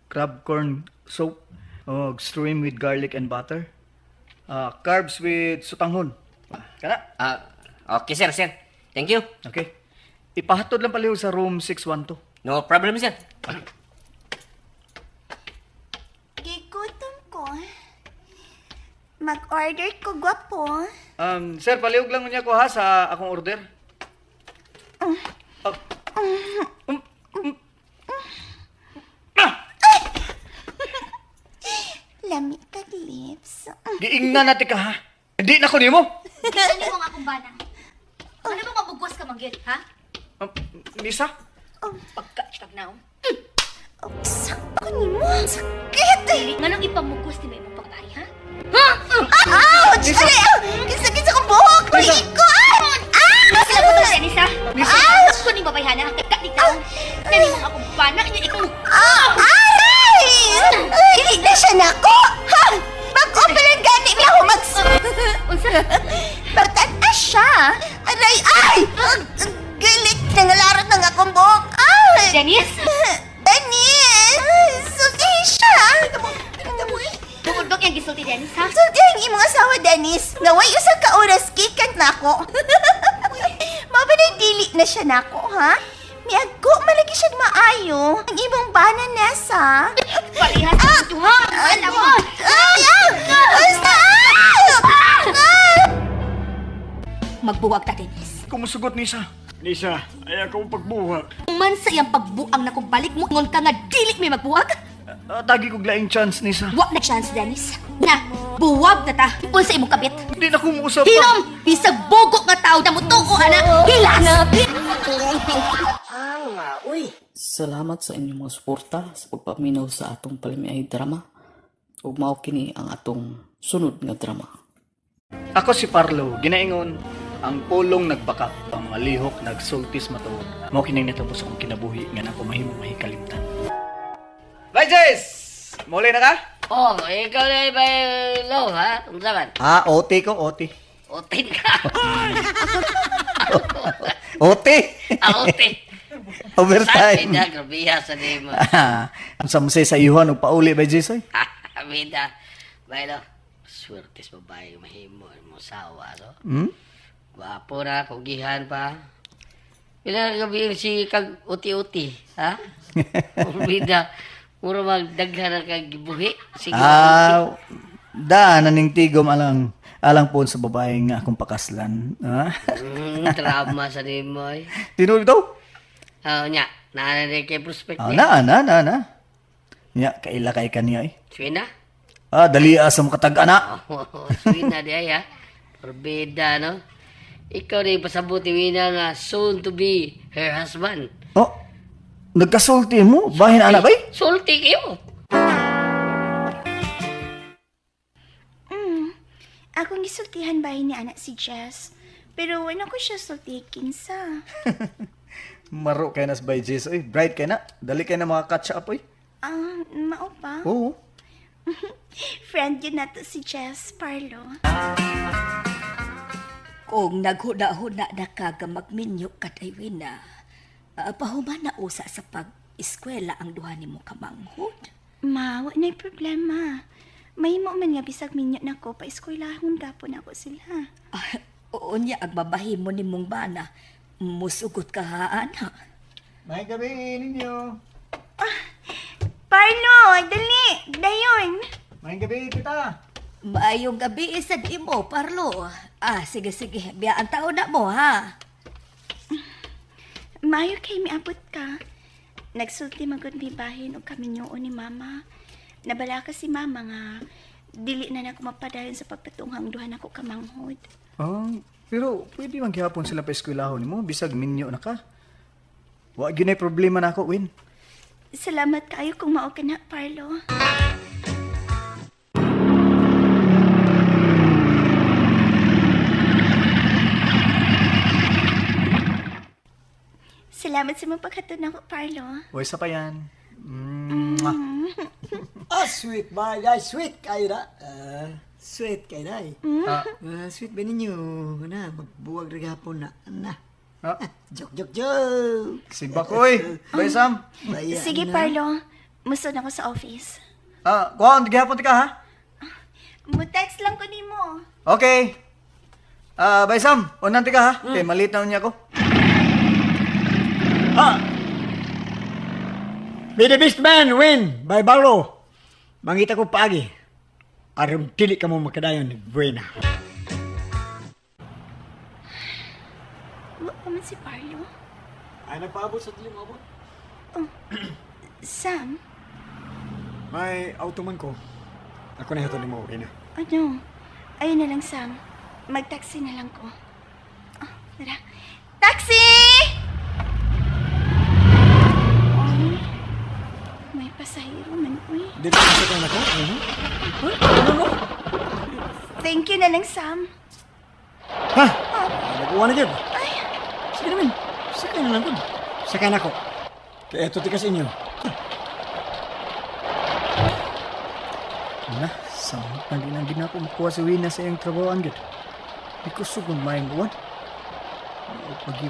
crab corn soup, stream with garlic and butter, carbs with sutanghon. Okay, sir. Thank you. Okay. Ipahatod lang pala sa room 612. No problem, sir. Gigutom ko. Mag-order ko, gwapo. Sir, palihog lang niya ko ha sa akong order. Lami ka lips. Giingnan natin ka ha. Hindi na ko nimo. Ano mo nga akong bana? Ano mo mabugwas ka magyod, ha? Nisa? Pagka-stag na Sakto ni mo. Sakit. Dili nga nang ipamugwas ni may mong pagbahay, ha? Ouch! Kisakit sa kong buhok. Kuikot! Sila mo to, Dennis, ha? Ouch! Kung ni babayhana, kakalik taong. Nani mo akong bana, kanya ikaw. Aray! Dili na siya nako. Ha? Bako palang gani niya ako Unsa? Batan na siya. Aray! Ay! Galit. Nangalarot ng akong buhok. Ay! Dennis? Dennis! Sulti siya. Bukod ba kaya gisulti, Dennis, ha? Sulti ang imong asawa, Dennis. Naway usang ka oras kikat na ako. Mabanay dili na siya nako, ha? Miago, malagi siya maayo. Ang imong bana, Nessa. Parihas sa ito, ha? Alam mo! Basta! Magbuwag ta, Dennis. Kumusugot, Nisa. Nisa, ay ako pagbuhat. Man sa iyang pagbuang na kung balik mo, ngon ka nga dili may magbuwag. Tagi kong laing chance, Nisa. Wa na chance, Dennis. Na, buwag na ta. Kung sa imong kabit. Hindi na kumuusap Hilom! Bisag bogo nga tao na mo tuko, anak! Hilas! Salamat sa inyong mga suporta sa pagpaminaw sa atong palimiay drama. Ug mao kini ang atong sunod nga drama. Ako si Parlo, ginaingon ang pulong nagbakak, ang mga lihok nagsultis matuod. Mao kining natapos akong kinabuhi nga nako mahimong mahikalimtan. Bye, Jess! Muli na ka? Ikaw na ba low, ha? Ang zaman? OT ko, OT. Otin ka. OT? OT. Overtime. Sabi na, grabiya sa nimo. Ang samsay sa iyon, pagpauli ba, Jess? Amida. Baylo, swertes babae mahimo mo sawa, so? Gwapo na, kugihan pa. Pila gabi si kag uti-uti, ha? Amida, mura magdaghan kag gibuhi. Sige. Naning tigom alang po sa babae nga akong pakaslan. Trauma sa nimo. Tinuloy daw? Nya, naanay kay prospect Na. niya. Nya, kaila kay kaniya Swena? Dali sa makatag ana. Wina di ay ha. Perbeda, no? Ikaw na ipasabuti, Wina, nga soon to be her husband. Oh, nagkasulti mo? Bahin anak bay? Sulti kayo. Akong gisultihan bahay ni anak si Jess. Pero wala ko siya sulti kinsa. Maro kay nas by Jess. Oy, bright kay na. Dali kay na mga catch up oy. Mao pa? Oo. Friend yun na to si Jess, Parlo. Kung naghuda-huda na ka ga magminyo kat ay wina, pahuman na usa sa pag-eskwela ang duha nimo kamanghod. Ma, wala na'y problema. May mo man nga bisag minyo na ko, pa-eskwelahon gapon ako sila. Oo niya, agbabahin mo ni mong bana. Musugot ka ha, anak. May gabi ninyo. Parlo, dali, dayon. May gabi kita. Maayong gabi isad imo, Parlo. Sige. Biyaan taon na mo, ha? Mayo kay miabot ka. Nagsulti magod bibahin o kami nyo ni Mama. Nabala ka si Mama nga, dili na nako mapadayon sa pagpatunghang duha nako kamanghod. Pero pwede man gihapon sila pa eskwelahon nimo bisag minyo na ka. Wa gyud nay problema nako, Win. Salamat kayo kung mao ka na, Parlo. Salamat sa mga paghatod ako, Parlo. Uy, sa pa yan. Sweet ba? Sweet kayo na. Sweet kayo na eh. Sweet ba ninyo? Na, magbuwag rin hapon na. Na. Joke. Sibak, uy. Bay, Sam. Sige, Parlo. Musod ako sa office. Kuhaan, gihapon ka, ha? Mo-text lang ko nimo. Okay. Bay, Sam. Unang ka, ha? Okay, maliit na niya ako. Be the best man, win, by Barlo. Mangita ko paagi. Aram tili ka mo makadayon ni Buena. Wa pa man si Parlo. Ay, nagpaabot sa dilim abot. Sam, May auto man ko. Ako na hatod ni mo, Buena. ano? Ayun na lang, Sam. Mag-taxi na lang ko. Tara. Taxi! Ay, may pasahero man, uy. Dito ka sa kanya ko? Ano mo? Thank you na lang, Sam. Ha? Nag-uwa na dyan. Ay, Sige naman. Sakay na lang ko. Sakay na ko. Kaya ito tikas inyo. Na, samot na din ang ginako makuha si Wina sa iyong trabahoan, gud. Di ko sugod mayang uwan.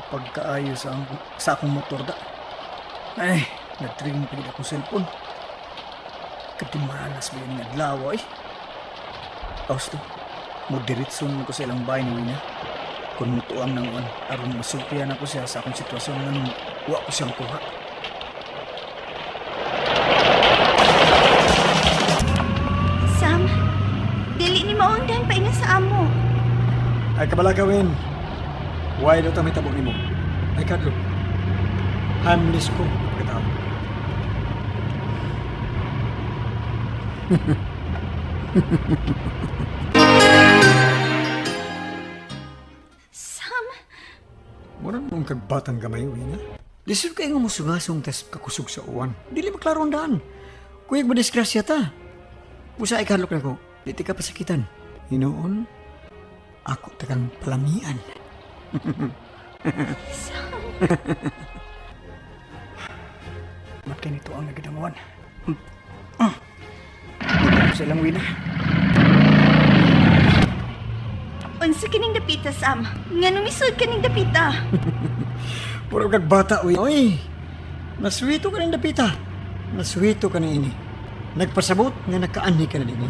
Pagkaayo sa akong motor da. Ay, nag-tring pa akong cellphone. Katimalas ba yung naglawa eh. Austo, moderitson ko sa ilang bahay ni Wina. Kung mutuang nang uwan, aron masultihan ako siya sa akong sitwasyon nga wa ko siyang kuha. Sam, dili ni maundan pa ina sa amo. Ay, kabala gawin. Why daw may tabog ni mo? Ay, kadlo. Hamlis ko. Katao. Sam, Murang mong kagbatang gamay, Wina. Lisod kayo nga musugasong tas kakusog sa uwan. Dili maklaro ang daan. Kuyag madisgrasya ta. Pusa ay kadlok na ko. Diti ka pasakitan. Hinoon, ako takang palamian. Mat kay nito ang nagadamuan. Ito sa ilang Wina. unsa kining dapita, Sam? Nga numisod kining dapita. Puro kagbata, uy. Oy, naswito ka ng dapita. Naswito ka na ini. Nagpasabot nga nakaanhi ka na din.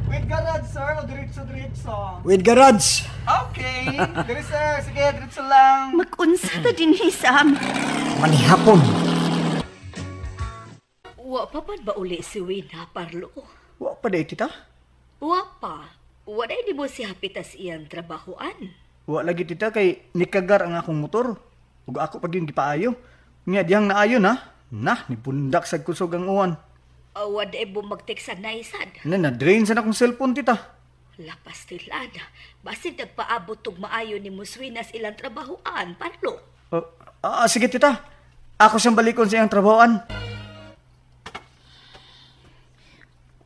Wait, garage, sir. O diretso. With garage. Okay. Diri, sir. Sige, diretso lang. Mag-unsa ta din ni Sam. Manihapon. Wa pa man ba uli si Wina, Parlo? Wa pa day, tita. Wa pa. Wala di mo si hapitas iyang trabahoan. Wa lagi, tita, kay nikagar ang akong motor. Ug ako pag yung gipaayo. Nga diyang naayo na. Nah, ni bundak sa kusog ang uwan. Awad e bumagtik sa naisad. Na-drain sa akong cellphone, tita. Lapas tilada. Basin nagpaabot tug maayo ni Muswinas ilang trabahoan, Parlo. Sige, tita. Ako siyang balikon sa iyang trabahoan.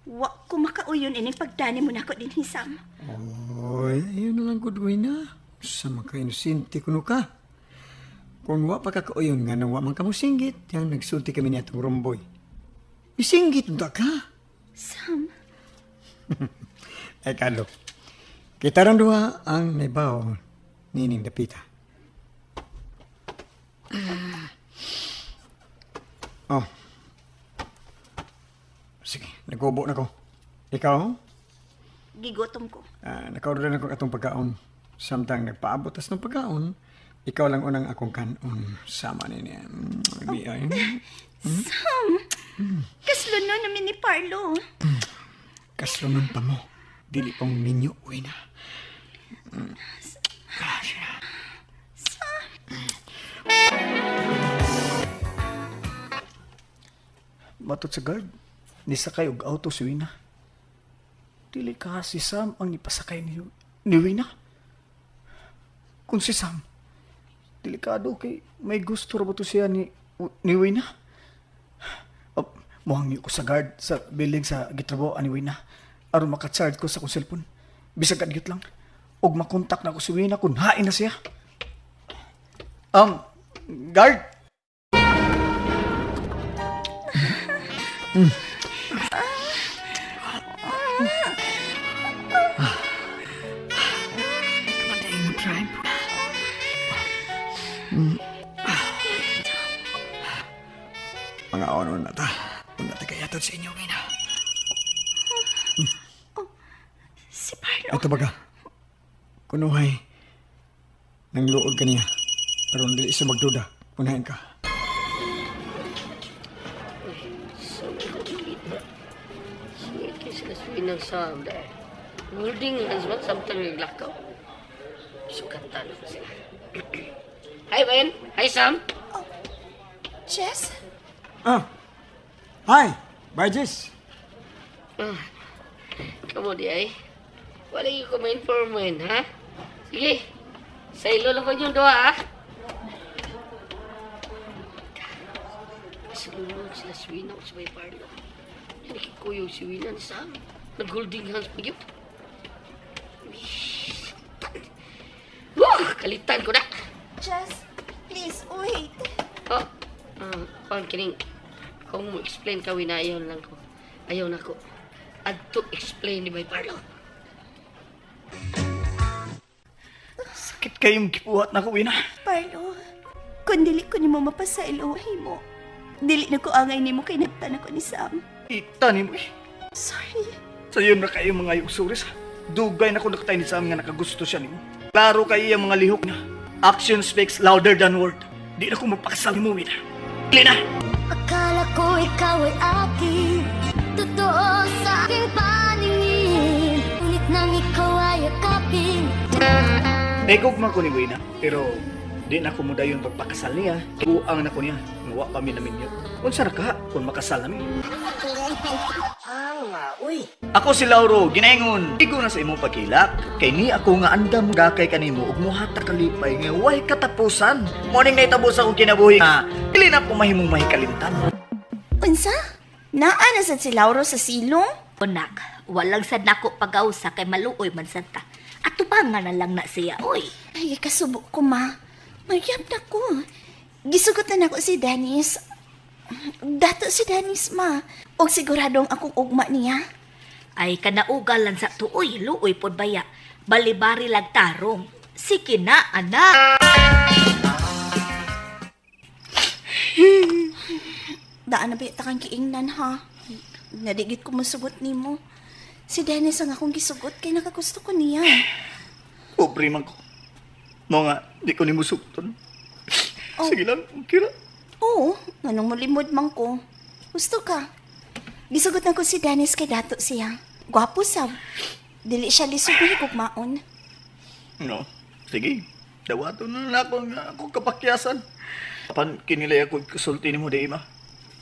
Wa ko makauyon ining pagdani mo nako din Sam. Oy, ayun na lang good way na. Sa maka-inusinti kuno ka. Kung wa pa kakauyon nga nang wa man ka mo singgit, yang nagsulti kami ni atong romboy. Isinggit da ka. Sam, Ay, Carlo. Kita rin duha ang naibaw nining dapita. Oh. Sige, nagubo na ko. Ikaw? gigotom ko. Nakaorder na ko atong pagkaon. Samtang nagpaabot tas ng pagkaon, ikaw lang unang akong kanon. Sama niya. Sam, kaslo no namin ni Parlo. Kaslunan pa mo. Dili pang minyo. Uy na. Matot sa guard, nisakay og auto si Wina. Dili ka si Sam ang nipasakay ni Wina. Kung si Sam, delikado kay may gusto ra ba to siya ni Wina. Muhang ko sa guard sa building sa gitrabaho ni Wina. Aron makacharge ko sa kong cellphone. Bisag kadgit lang. Og makontak na ko si Wina kung hain na siya. Guard! Mga ono na ta. Kung natin kayatod sa inyo, Wina. Si Parlo. Ito baga. Kunuhay. Nang luod ka niya. Aron dili siya magduda. Punahin ka. Winang Sam dahil. Holding hands man, samtang naglakaw. Sukatan ako sila. Hi, Ben. Hi, Sam. Jess? Hi! Burgess! Kamu di ay. Wala yung kuma-informan, ha? Sige. Sa ilo lang ko yung doa, ha? Masalunod sila si Wina o si May Parlo. Nakikuyo si Wina ni Sam. Nag-holding hands pa yun. Kalitan ko na. Jess, please, wait. Paano kining? Kung mo explain ka, Wina, ayaw lang ko. Ayaw na ko. Ad to explain ni May Parlo. Sakit kayong kipuhat na ko, Wina. Parlo, kung dili ko ni mo mapasailuhi mo, dili na ko angay ni mo kay nagtan ako ni Sam. Itanin mo eh. Sorry. Sa'yo na kayo mga yusuris. Dugay na ko nakatay ni Sam nga nakagusto siya nimo. Klaro kayo yung mga lihok na. Action speaks louder than word. Di na ko magpakasal mo, Wina. Dili na! Akala ko ikaw ay akin, totoo sa aking paningin, ngunit nang ikaw ay akapin. Naigugma ko ni Wina, pero di na ko muda yung pagpakasal niya. Buang na ko niya, nuwa kami namin yun. Kung sara ka, kung makasal namin. Ako si Lauro, ginaingon. Igo na sa imong pagkilak. Kay ni ako nga andam gakay kanimo ug muhata kalipay nga way katapusan. Morning na itabo sa akong kinabuhi nga dili na ko mahimong mahikalimtan. Unsa? Naa na sad si Lauro sa silong? Unak, walang sad nako pag-ausa kay maluoy man santa. At tubangan na lang na siya, oy. Ay, kasubo ko, ma. Magyap na ko. Gisugutan ako si Dennis. Dato si Dennis, ma. Og siguradong akong ugma niya. Ay, kanaugalan sa tuoy, luoy pod baya. Balibari lag tarong. Sige na, anak. Daan na ba kang kiingnan, ha? Nadigit ko masugot ni mo. Si Dennis ang akong gisugot kay nakagusto ko niya. Pobre man ko. Mga di ko ni musukton. Sige lang, kira. Oo, anong malimod man ko. Gusto ka? Gisugot na ko si Dennis kay dato siya. Gwapo sab. Dili siya lisubi kog maon. No, sige. Dawato na lang ako kapakyasan. Pan kinilay ako kusulti ni mo, di ma.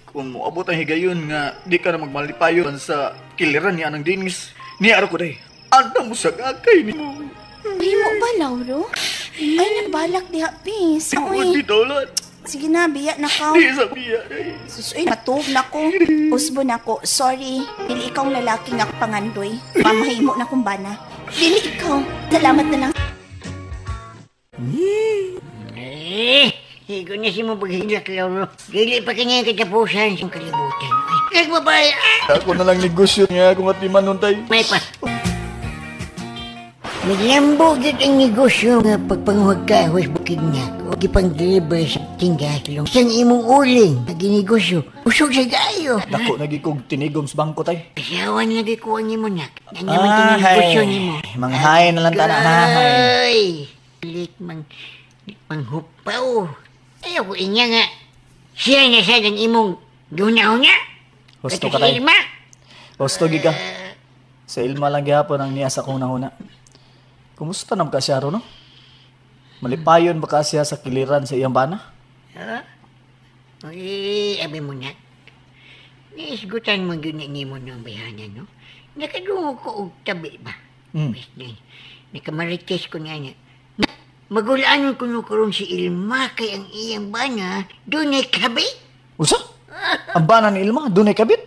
Kung moabot ang higayon nga di ka na magmalipayon sa kiliran ni Anang Dinis, niyaro ko day. Anda mo sa gagay ni mo. Himo ba, Lauro? Ay, nagbalak diha, please. Di mo Uy, magditolan. sige na, biya na ka. Di sa biya day. Susoy, matug na ko. Usbo na ko. Sorry, dili ikaw ang lalaki nga pangandoy. Pamahimo na kong bana. Dili ikaw. Salamat na lang. Higo niya si mo paghilak, Lauro. Dili pa kanya katapusan sa kalibutan. Ay, babae, Ako na lang negosyo niya kung at liman nun tay. may pa. Naglambog dito ang negosyo nga pagpanguhag ka, huwag bukid niya. Huwag ipang-deliver sa tinggas lang. Siyang imong uling, naginegosyo. Usog sa gayo. Dako nagikog tinigom sa bangko tay. Kasawan nga di kuha niyo mo na. Nanyaman tinegosyo niyo mo. Manghain na lang tanak na. Ay! Lik manghupaw. Ayaw ko inya nga. Siya na siya ng imong guna-una. Gusto ka tay. Ilma. Gusto gi ka. Sa Ilma lang gihapon ang niya sa kuna-una. Kumusta nam ka siya ro, no? Malipayon ba ka siya sa kiliran sa iyang bana? Ha? Uy, abi mo na. Naisgutan mo yun ni mo ng bayanan, no? Nakadungo ko og tabi ba? Nakamarites ko nga niya. Magulaan ko karon si Ilma kay ang iyang bana doon ay kabi. Usa? Ang bana ni Ilma, doon ay kabit?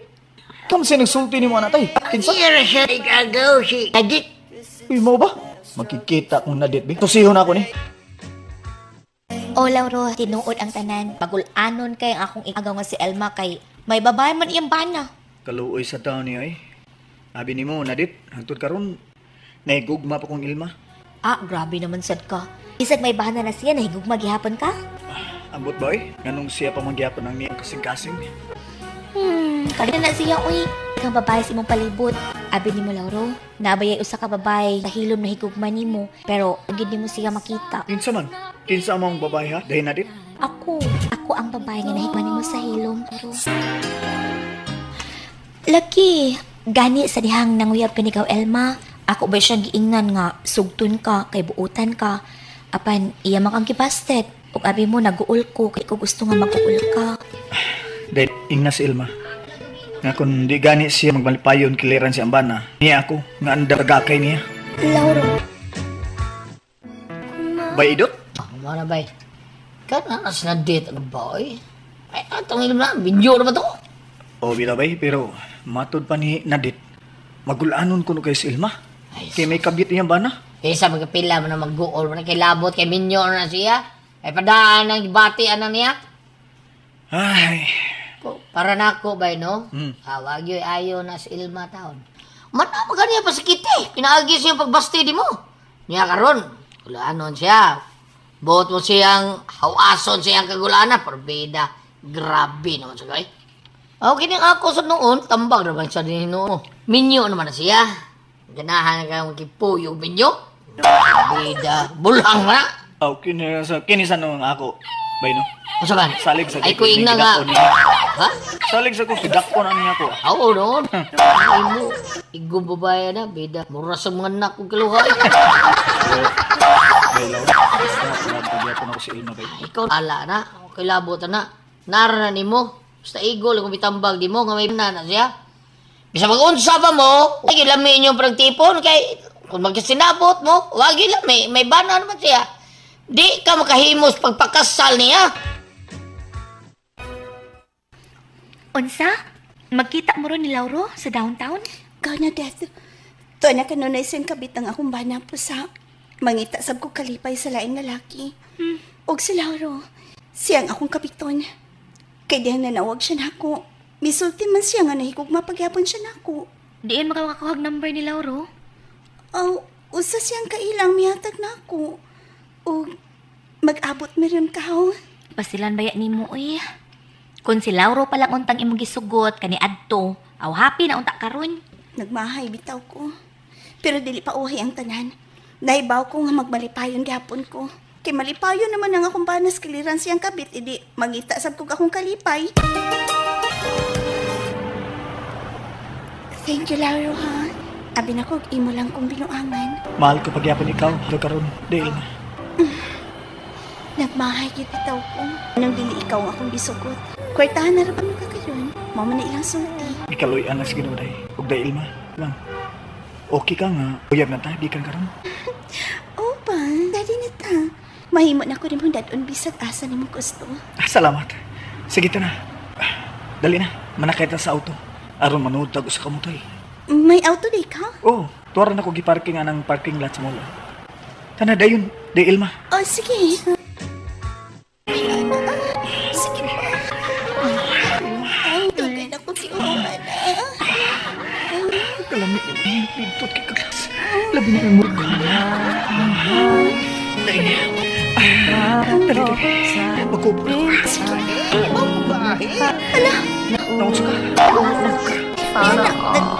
Kam siya nagsulti ni mo anak tay? Kinsa? Sira siya igagaw si Adit. Uy, mo ba? Magkikita kung nadit, be. Tusihon ako ni. O Lauro, tinuod ang tanan. Pagulanon kay ang akong igagaw nga si Elma kay may babae man iyang bana. Kaluoy sa taon niya eh. Abi ni mo, nadit. Hangtod karon naigugma pa kong Ilma. Ah, grabe naman sad ka. Isag may bana na siya, nahigugma gihapon ka? Ambot ba eh? Nganong siya pa magyapon ng niyang kasing-kasing. Kaya na siya, uy. Kang babae si mong palibot. Abi ni mo, Lauro, nabayay usa ka babae sa hilom na higugma ni mo, pero agad ni mo siya makita. Kinsa man? Kinsa among babae ha? Dahil nadit? Ako ang babae nga nahigugma ni mo sa hilom, Lauro. Laki, gani sa dihang nanguyab ka ni ikaw, Elma. Ako ba siyang giingnan nga sugton ka, kay buutan ka. Apan, iya makang kipastet. Ug abi mo, naguul ko, kay ko gusto nga mag-uul ka. Dahil ingna si Ilma. Nga kung di gani siya magmalipayon kiliran si Ambana, niya ako, nga anda gakay niya. Lauro. Bay idot? Mana bay? Kan anas na date ang boy. Ay, atong ilim na, video na ba to? O bita bay, pero matod pa ni Nadit. Magulanon ko no kay si Ilma. Kay may kabit niya Ambana. Isa magkapila mo na mag-goal mo na kay labot, kay minyo na siya. Ay padaan ang bati anang niya. Ay, Para na ako bay no? Wag yo'y ayo na sa Ilma taon. Mana magani pa sakit eh. Pinaagi siya pagbasti di mo. Niya karon, kulaanon siya. Buot mo siyang hawason siyang kagulana, perbeda. Grabe naman siya, guys. Okay din ako sa noon, tambag naman siya din noon. Minyo naman na siya. Ganahan ka magkipuyo minyo. Perbeda. Bulhang na. kinisan nung ako. Bay no? Masa ba? Salig sa Ay, ko ina nga. gidakon niya. Ha? Salig sa ko, sidakon na niya ko. Oo, noon. Ay mo, igong babae na, beda. Mura sa mga anak kong kaluhay. Bay law. Basta ko na ko si Ilma bay. Ikaw, ala na. Okay, labotan na. Nara na ni mo. Basta igol, kung bitambag di mo, nga may na siya. Bisa mag-unsa pa mo, huwag yung lami inyong pragtipon. Kay, kung magkasinabot mo, huwag yung lami. May bana naman siya. Di ka makahimos pagpakasal niya. Unsa? Magkita mo ron ni Lauro sa downtown? Gana, Dad. To na kanunay siyang kabit ang akong bana po sa mangita sab ko kalipay sa laing lalaki. Og si Lauro, siyang akong kapiton. Kay diyang nanawag siya nako. Misulti man siya nga nahigugma pagyapon siya nako. Diin makakakuhag number ni Lauro? Oh, usa siyang kailang mihatag nako. Og mag-abot mi rin kahaw. Pasilan baya ni mo, uy. Kung si Lauro palang untang imong gisugot, kani adto, aw happy na unta karon. Nagmahay bitaw ko. Pero dili pa uhay ang tanan. Naibaw ko nga magmalipayon gihapon ko. Kay malipayon naman ang akong banas kiliran siyang kabit, idi mangita sab kog akong kalipay. Thank you, Lauro, ha? Abi na kog imo lang kong binuangan. Mahal ko pagyapon ikaw, do karon, di Ilma. Nagmahay gyud bitaw ko. Anong dili ikaw ang akong gisugot? Kwartahan na ra ba ka kayon? Mao man na ilang sulti. Ikaloy anas ginuday. Ug dahil ma. Ma'am. Okay ka nga. Uyab na ta, di kan karon. Opa, dali na ta. Mahimo na ko rin mong dadon bisag asa ni mo gusto. Salamat. Sige ta na. Dali na. Manakay ta sa auto. Aron manood tag usa ka motoy. May auto di ka? Oh, tuwaran ako giparking ng parking lot sa mall. Tana dayon, day Ilma. Oh, sige. Sige pa. Ay, dugay na ko si Una. Kalamit ni pintot kay kaklas. Labi na kang murgo. Dali. Magkubro. Ala, Naunsa ka.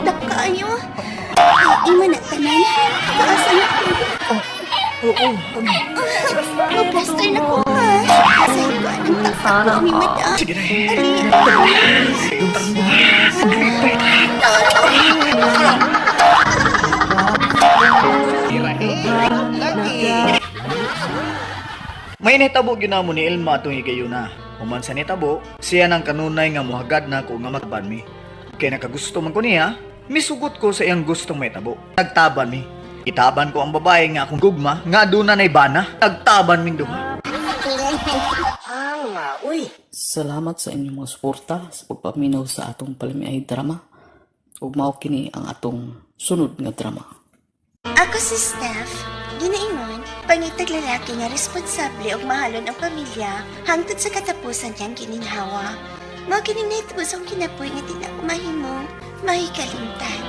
nagkaayo. Ima na tanan. Kaasa na ko. Oo, kami. Mag-plaster na ko ha. Sa iba ng takot ko ni Madam. Sige na. Ali. Yung tarong mo. May nitabo ginamo ni Ilma atong igayuna. Human sa nitabo, siya nang kanunay nga muhagad na ko nga magban mi. Kaya nakagusto man ko niya, misugot ko sa iyang gustong may tabo. Nagtaban mi. Itaban ko ang babae nga akong gugma, nga aduna nay bana. Nagtaban ming duha. Salamat sa inyong mga suporta sa pagpaminaw sa atong palamiay drama. Ug mao kini ang atong sunod nga drama. Ako si Steph. Ginaingon, pangitag lalaki nga responsable og mahalon ang pamilya hangtod sa katapusan niyang gininhawa. Mao kining nahitabo sa akong kinapoy nga di na ako mahimong mahikalimtan.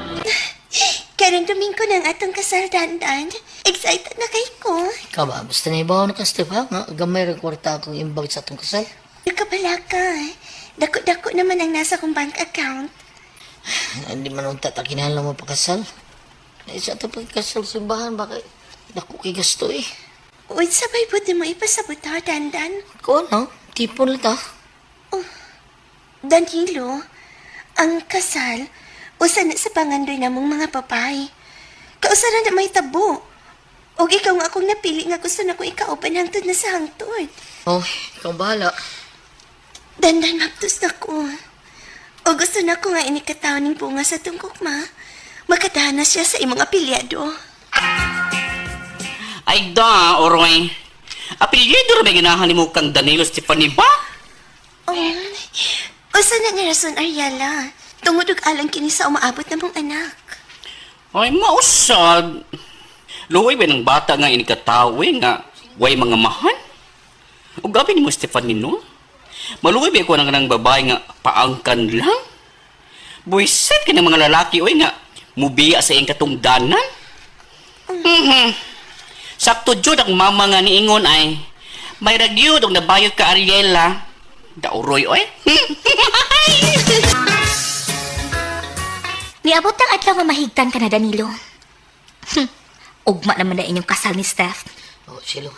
Karon Domingo ng atong kasal dandan. Excited na kay ko. Ikaw ba? Basta na ibaw na ka, Steph, ha? Nga, gamay rin kwarta akong imbag sa atong kasal. Nakabala ka. Dako-dako naman ang nasa kong bank account. Hindi man unta takinala mo pakasal. Isa ito pagkasal simbahan, bakit? Dako kay gasto eh. Uy, sabay buti mo ipasabot ha, dandan. Ko, no? Tipon lang ta. Danilo, ang kasal, usa na sa pangandoy namong mga papay. Kausaran na may tabo. O ikaw nga akong napili nga gusto na kong ikaupan hangtod na sa hangtod. Oh, ikaw bahala. Dandan maptos na ko. O gusto na ko nga inikataw ning bunga sa tungkok ma. Makadana siya sa imong apelyado. Ay da, Oroy. Apelyido rin may ginahan mo kang Danilo Stefani ba? Usa na nga rason, Ariela. Tungod og alang kini sa umaabot na mong anak. Ay, mausad. Luway ba ng bata nga inikatawe nga way mga mahan? O gabi ni mo, Stefani, no? Maluway ba ko ng babae nga paangkan lang? Buisit ka ng mga lalaki, oy nga, mubiya sa iyong katungdanan? Sakto jud ang mama nga niingon ay, may ragyod ang nabayot ka, Ariela. Dauroy, oy. Niabot ang adlaw nga mahigtan ka na, Danilo. Ugma naman na inyong kasal ni Steph. Oh, silo.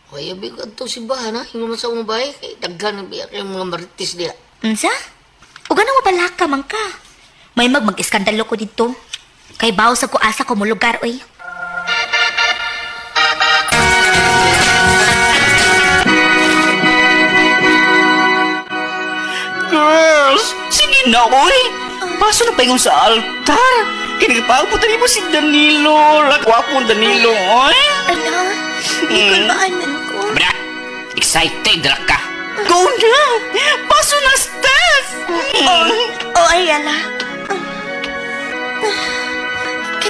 Kaya bigat to simbahan, ha? Yung sa mga bahay, kay daghan ng biyak yung mga marites nila. Unsa? O ganang mabalaka man ka. May mag-iskandalo ko dito. Kay baw sa ko asa ko mo lugar, oy. Girls, sige na, oy. Paso na pa yung sa altar. Kinagpagputan mo si Danilo. Lakwapong Danilo, oy. Ala, ikon maanan ko. Bra, excited ra ka. Go na! Paso na, Steph! Ariela.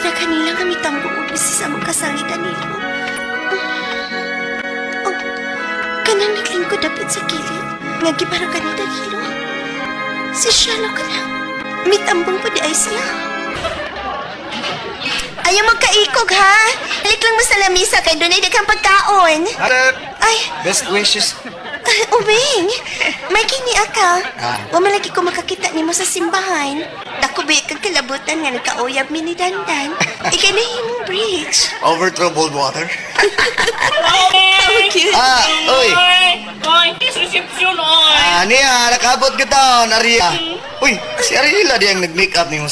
Kanila kami tambo ubis sa mong kasal ni Danilo. Kanang naglingkod dapit sa kilid. Ngagibaro ka ni Danilo. Si Shalo ka na. May tambong po di ay siya. Ayaw magkaikog, ha? Balik lang mo sa lamisa kay doon ay daghang pagkaon. Ay, Best wishes. Ubing, may kini aka. Wamalagi ko makakita ni mo sa simbahan. Dako ba kang kalabutan nga nagkauyab mi ni Dandan. Ikay na himong bridge. Over troubled water. How cute. Uy. Ay, kiss reception, ay. Niya, nakabot ka taon, Aria. Uy, si Ariela di ang nag-make up ni mo.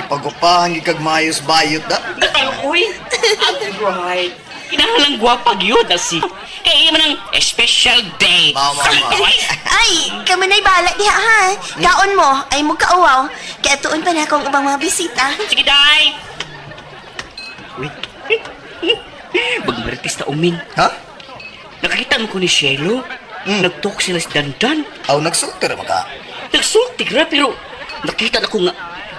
Gipagupahan, gikag mayos bayot da. Uy, ang right. Kinahalang gwapa gyud na si. Kaya man ang special day. Ay, kami na'y bala diha ha. Kaon mo, ay mo kauwaw. Kaya tuon pa na akong ubang mga bisita. Sige, day! Wait. Magmaritis na uming. Ha? Nakakita mo ko ni Shelo. Nag-talk sila si Dandan. Aw, nagsulti ra maka. Nagsulti ra, pero nakita na ko nga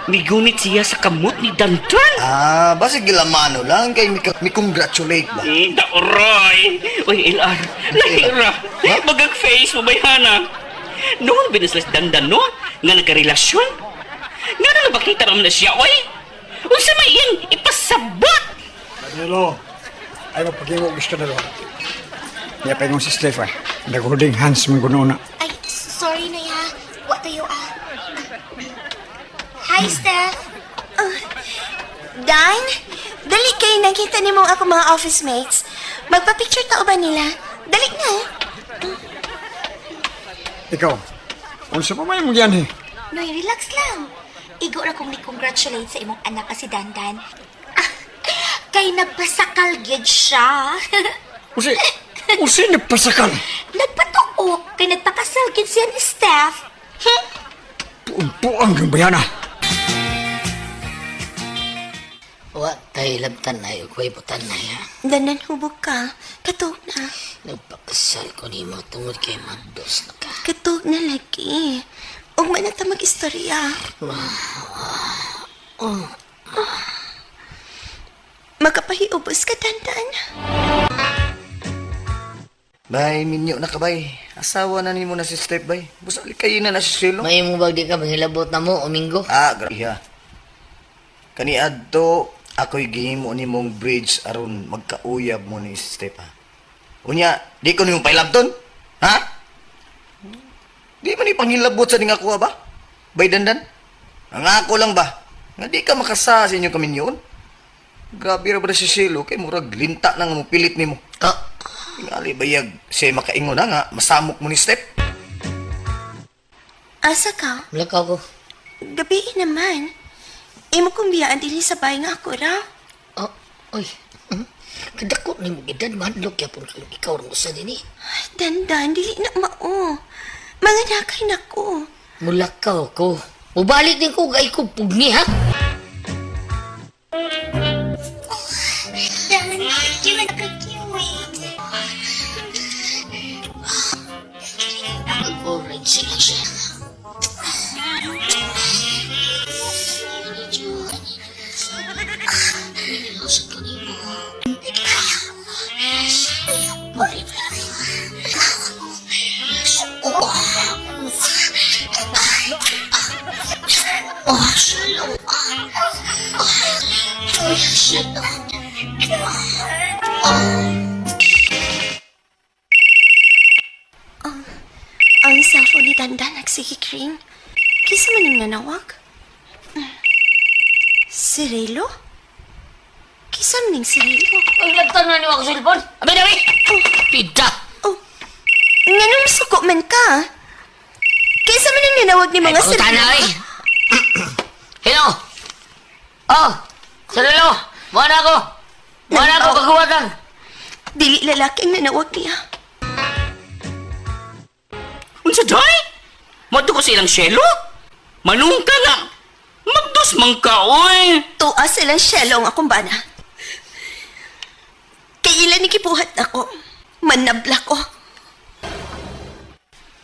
may gunit siya sa kamot ni Dandan. Ah, basi gilamano lang kay mi congratulate ba. Daoray! Uy, LR, lahira. Magag-face mo, bayhana. Noon binaslas Dandan, no? Nga nagkarelasyon. Nga na nabakita naman na siya, oy. Unsa may iyang ipasabot. Danilo, ay magpagimo gusto na doon. Kaya pa yung si Stefan. Nag-holding hands mong gununa. Ay, sorry na ya. Wa tayo Hi, Steph. Dan, dali kay nakita ni mong ako mga office mates. Magpa-picture tao ba nila? Dali na. Ikaw, unsa pa may mong yan eh? Noy, relax lang. Igo na kong ni-congratulate sa imong anak kasi Dandan. Kay nagpasakal gid siya. Usi nagpasakal. Nagpatuok kay nagpakasal gid siya ni Steph. Puang-puang yung bayana. Wa tayo labtan na yung butan na ya. Dandan hubog ka. Katog na. Nagpakasal ko ni mo tungod kay magdos na ka. Katog na lagi. Huwag man na ta mag-istorya. Magkapahiubos ka, Dandan. Bay, minyo na ka bay. Asawa na nimo na si Step bay. Busali kayo na si Shelo. May mo ba di ka mangilabot na mo, Domingo? Ah, grabe ha. Kani adto ako'y gihimo nimong bridge aron magkauyab mo ni Step ha. Unya, di ko nimong pailabton? Ha? Di man ipangilabot sa ning ako ba? Bay Dandan? Ang ako lang ba? Nga di ka makasa sa inyo kaminyon? Grabe ra ba si Shelo kay murag linta nang mo pilit nimo. Tingali bayag siya makaingon na nga, masamok mo ni Step. Asa ka? Malakaw ko. Gabi naman. Imo kong biyaan dili sa bahay nga ako ra. Oy. Kadako ni mo gidan manlok ya pun ikaw ron sa dinhi. Dandan, dili na mao. Mga nakay na ko. Mulakaw ko. Mubalik din ko gay ko pugni ha. Dan, di man ka-cute. Orange sila siya. Ang cellphone ni Dandan nagsigikring. Kisa man yung nanawag? Si Relo? Kisa man yung si Relo? Ay, lagtan na niyo ako sa cellphone. Abay, dami! Pida! Nga nung suko man ka? Kisa man yung nanawag ni mga si Ay, Relo? ay! Hello! Oh! Sa Relo! Buwan ako! Buwan ako, kaguwatan! Dili lalaki ang nanawag niya. Unsa day? Madu ko silang Shelo? Manung ka nga. Magdos man ka, oy. Tuas silang Shelo ang akong bana. Kay ilan ni kibuhat ako. Manabla ko.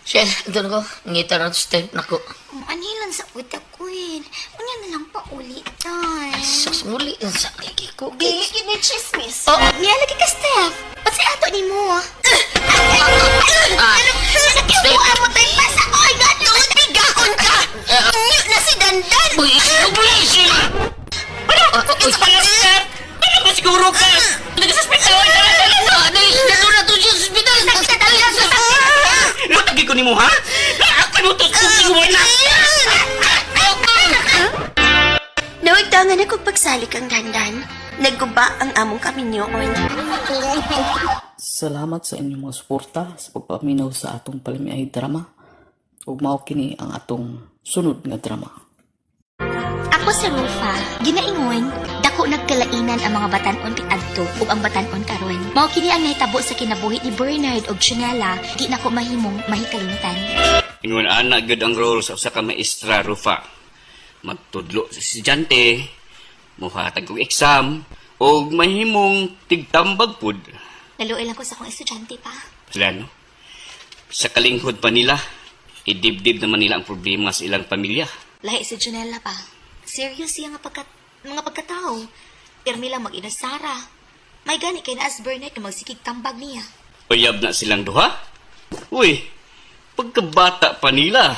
Shell, ito na ko. Ngita na ito step na ko. Anilan sa utak ko eh. Unya na lang pa ulit tay. Ay, sus, muli ang sakit ko. Dili yun yung chismis. Oh, niya lagi ka, Steph. Ba't si ato ni mo? Nakibuha mo tayo pa sa oy. Gano'n, bigahon ka. Nyo na si Dandan. Uy, isi! Ano? Ito pa lang, Steph. Ano ba siguro ka? Nag-suspect oy. Dali, nandun na ito siya sa hospital. Matagi ko ni mo, ha? Nakakanutos ko siguro na. Nawagdangan ako pagsalik ang Dandan. Nagguba ang among kaminyoon. Salamat sa inyong mga suporta sa pagpaminaw sa atong palamiay drama. Ug mao kini ang atong sunod nga drama. Ako sa Rufa, ginaingon, dako Dako nagkalainan ang mga batanon adto ug ang batanon karon. Mao kini ang nahitabo sa kinabuhi ni Bernard ug Janela, di nako mahimong mahikalimtan. Ingon ana gud ang role sa usa ka maestra, Rufa. Magtudlo sa estudyante, muhatag og exam, o mahimong tigtambag pud. Naluoy lang ko sa akong estudyante pa. Sila, no? Sa kalinghod pa nila, idibdib naman nila ang problema sa ilang pamilya. Lahi si Janela pa. Serious siya nga mga pagkatao. Pirmi lang mag-inasara. May gani kay naas Bernard na magsikig tambag niya. Uyab na silang duha? Uy, pagkabata pa nila.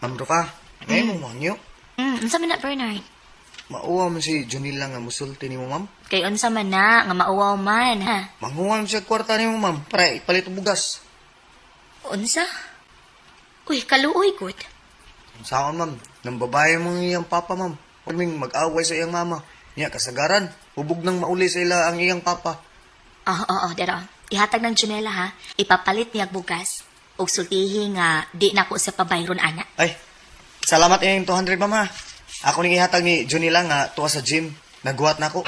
Ma'am Rufa, ngayon mo mangyo. Unsa man na Bernard? Mauwa man si Junila nga musulti ni mo, ma'am. Kay unsa man na nga mauwaw man ha. Manguha man siya kwarta ni mo, ma'am, para ipalit ang bugas. Unsa? Uy, kaluoy gud. Saan, ma'am? Nang babae mo iyang papa, ma'am. Kaming mag-away sa iyang mama. Niya, kasagaran. Hubog nang mauli sa ila ang iyang papa. Oo, dero. Ihatag ng Janela ha. Ipapalit niya bugas. Ug sultihi nga di nako sa pabayron ana. Ay, salamat iyang 200, ma'am, ha. Ako ning ihatag ni Junila nga tuwa sa gym. Nagbuhat na ako.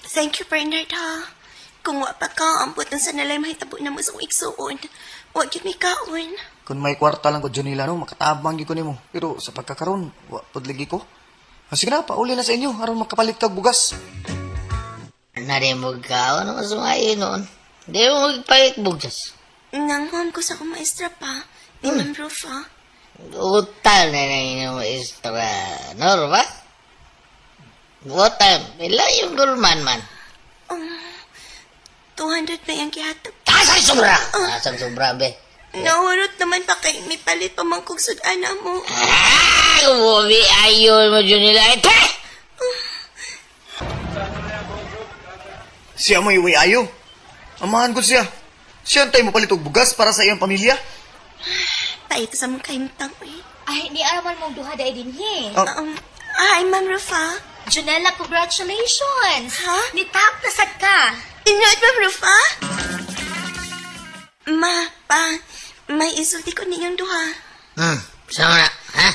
Thank you, Bernard, ha? Kung wa pa ka, ambot ng sanalay mahitabo na mo sa iksuon. Wa gyud mi kaon. Kung may kwarta lang ko, Junila, no, makatabang ko nimo. Pero sa pagkakaroon, wa podligi ko. Sige na, pauli na sa inyo, aron makapalit kag bugas. Narimog ka, ano masumayin noon? Hindi mo magpalit bugas. Nanghom ko sa akong maestra pa, ni Ma'am Rufa. Utal na inyong maestra. No, ba? Utal. Ila yung gulman man. 200 na yung kihatag. Asang sobra! Asang sobra, be. Nahurot naman pa kay may palit pa mang kong sudana mo. Umuwi ayon mo dyan nila. Ito! Siya mo iwi ayo. Amahan ko siya. Siya antay mo palit og bugas para sa iyang pamilya. Paito sa mong kaimtang, eh. Ay, di araman mong duha dahil din he. Hi, Ma'am Rufa. Janela, congratulations! Ha? Nitap na sad ka. Inyot, Ma'am Rufa? May isulti ko ninyong duha. Sama na, ha?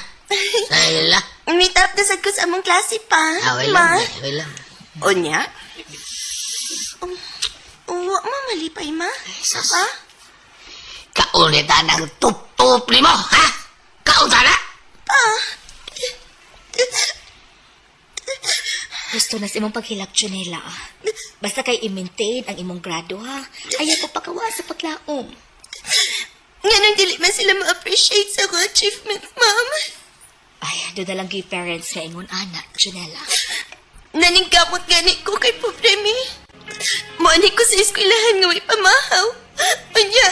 Sa ila? Nitap na sad ko sa among klase pa. Wala lang. O niya? Uwa mo malipay, ma? Sas. Kaulitan ng tup-tup ni mo, ha? Kaulitan na? Gusto na sa imong paghilak, Janela. Basta kay i-maintain ang imong grado, ha? Ayaw ko pakawa sa paglaom. Nga nang dili man sila ma-appreciate sa akong achievement, ma'am. Ay, doon na lang kay parents nga ingon anak, Janela. Naningkamot gani ko kay pobre mi. Moani ko sa eskwelahan nga may pamahaw. Unya.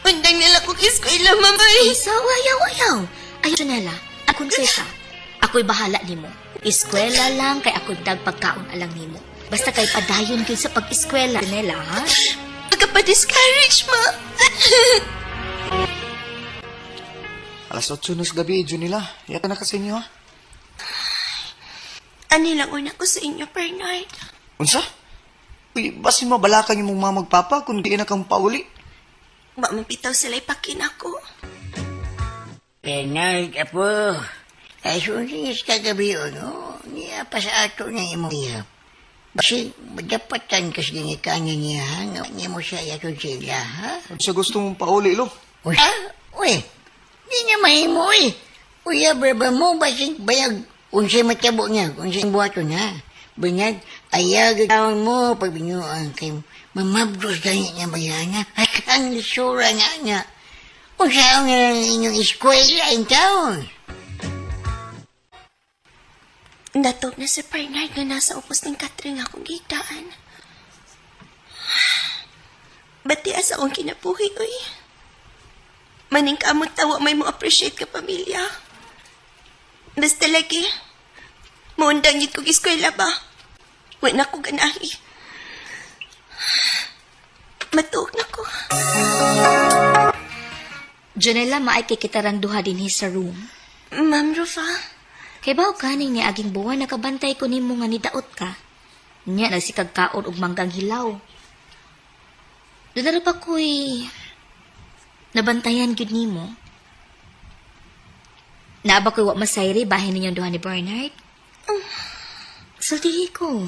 Undang nila ko eskwela, mamay. So, ayaw. Ay, Janela, akong sesa. Ako'y bahala nimo. Eskwela lang kay ako'y dagpagkaon alang nimo. Basta kay padayon gyud sa pag-eskwela, Janela, ha? Pagka-discourage, ma. Alas 8 na sa gabi, Junila. Yata na kasi inyo, ha? Ani lang una ko sa inyo, Bernard. Unsa? Uy, basin mabalakan yung mga magpapa kung di na kang pauli. Ba mapitaw sila ipakin ako. Bernard, apo. Ay, sunsingis kagabi, no? Niya pa sa ato niya imo niya. Kasi, madapatan kasi ginikanan niya, ha? Nga mo siya yato sila, ha? Siya gusto mong pauli, lo. Uy, di niya mahimo, eh. Uy, braba mo, basing bayag. Unsay matabo niya, unsay buhato niya. Banyag, ayag tawon mo, pagbinuan kay mamabdos ganyan niya bayana. At ang lisura nga niya. Unsay ang inyong eskwela ang taon. Natog na si Bernard na nasa upos ng Catherine akong gitaan. Bati asa akong kinabuhi, uy. Maning kamot tawa may mo appreciate ka pamilya. Basta lagi, maundang yun kong eskwela ba? Wala na ko ganahi. Matuog na ko. Janela, maay kay kitarang duha din sa room. Ma'am Rufa? Kay baw kaning ni aging buwan nakabantay ko nimo nga nidaot ka. Nya nagsikag kaon og manggang hilaw. Dudara pa ko'y nabantayan gyud nimo. Naaba ko'y wa masayri bahin ninyong duha ni Bernard? Sultihi ko.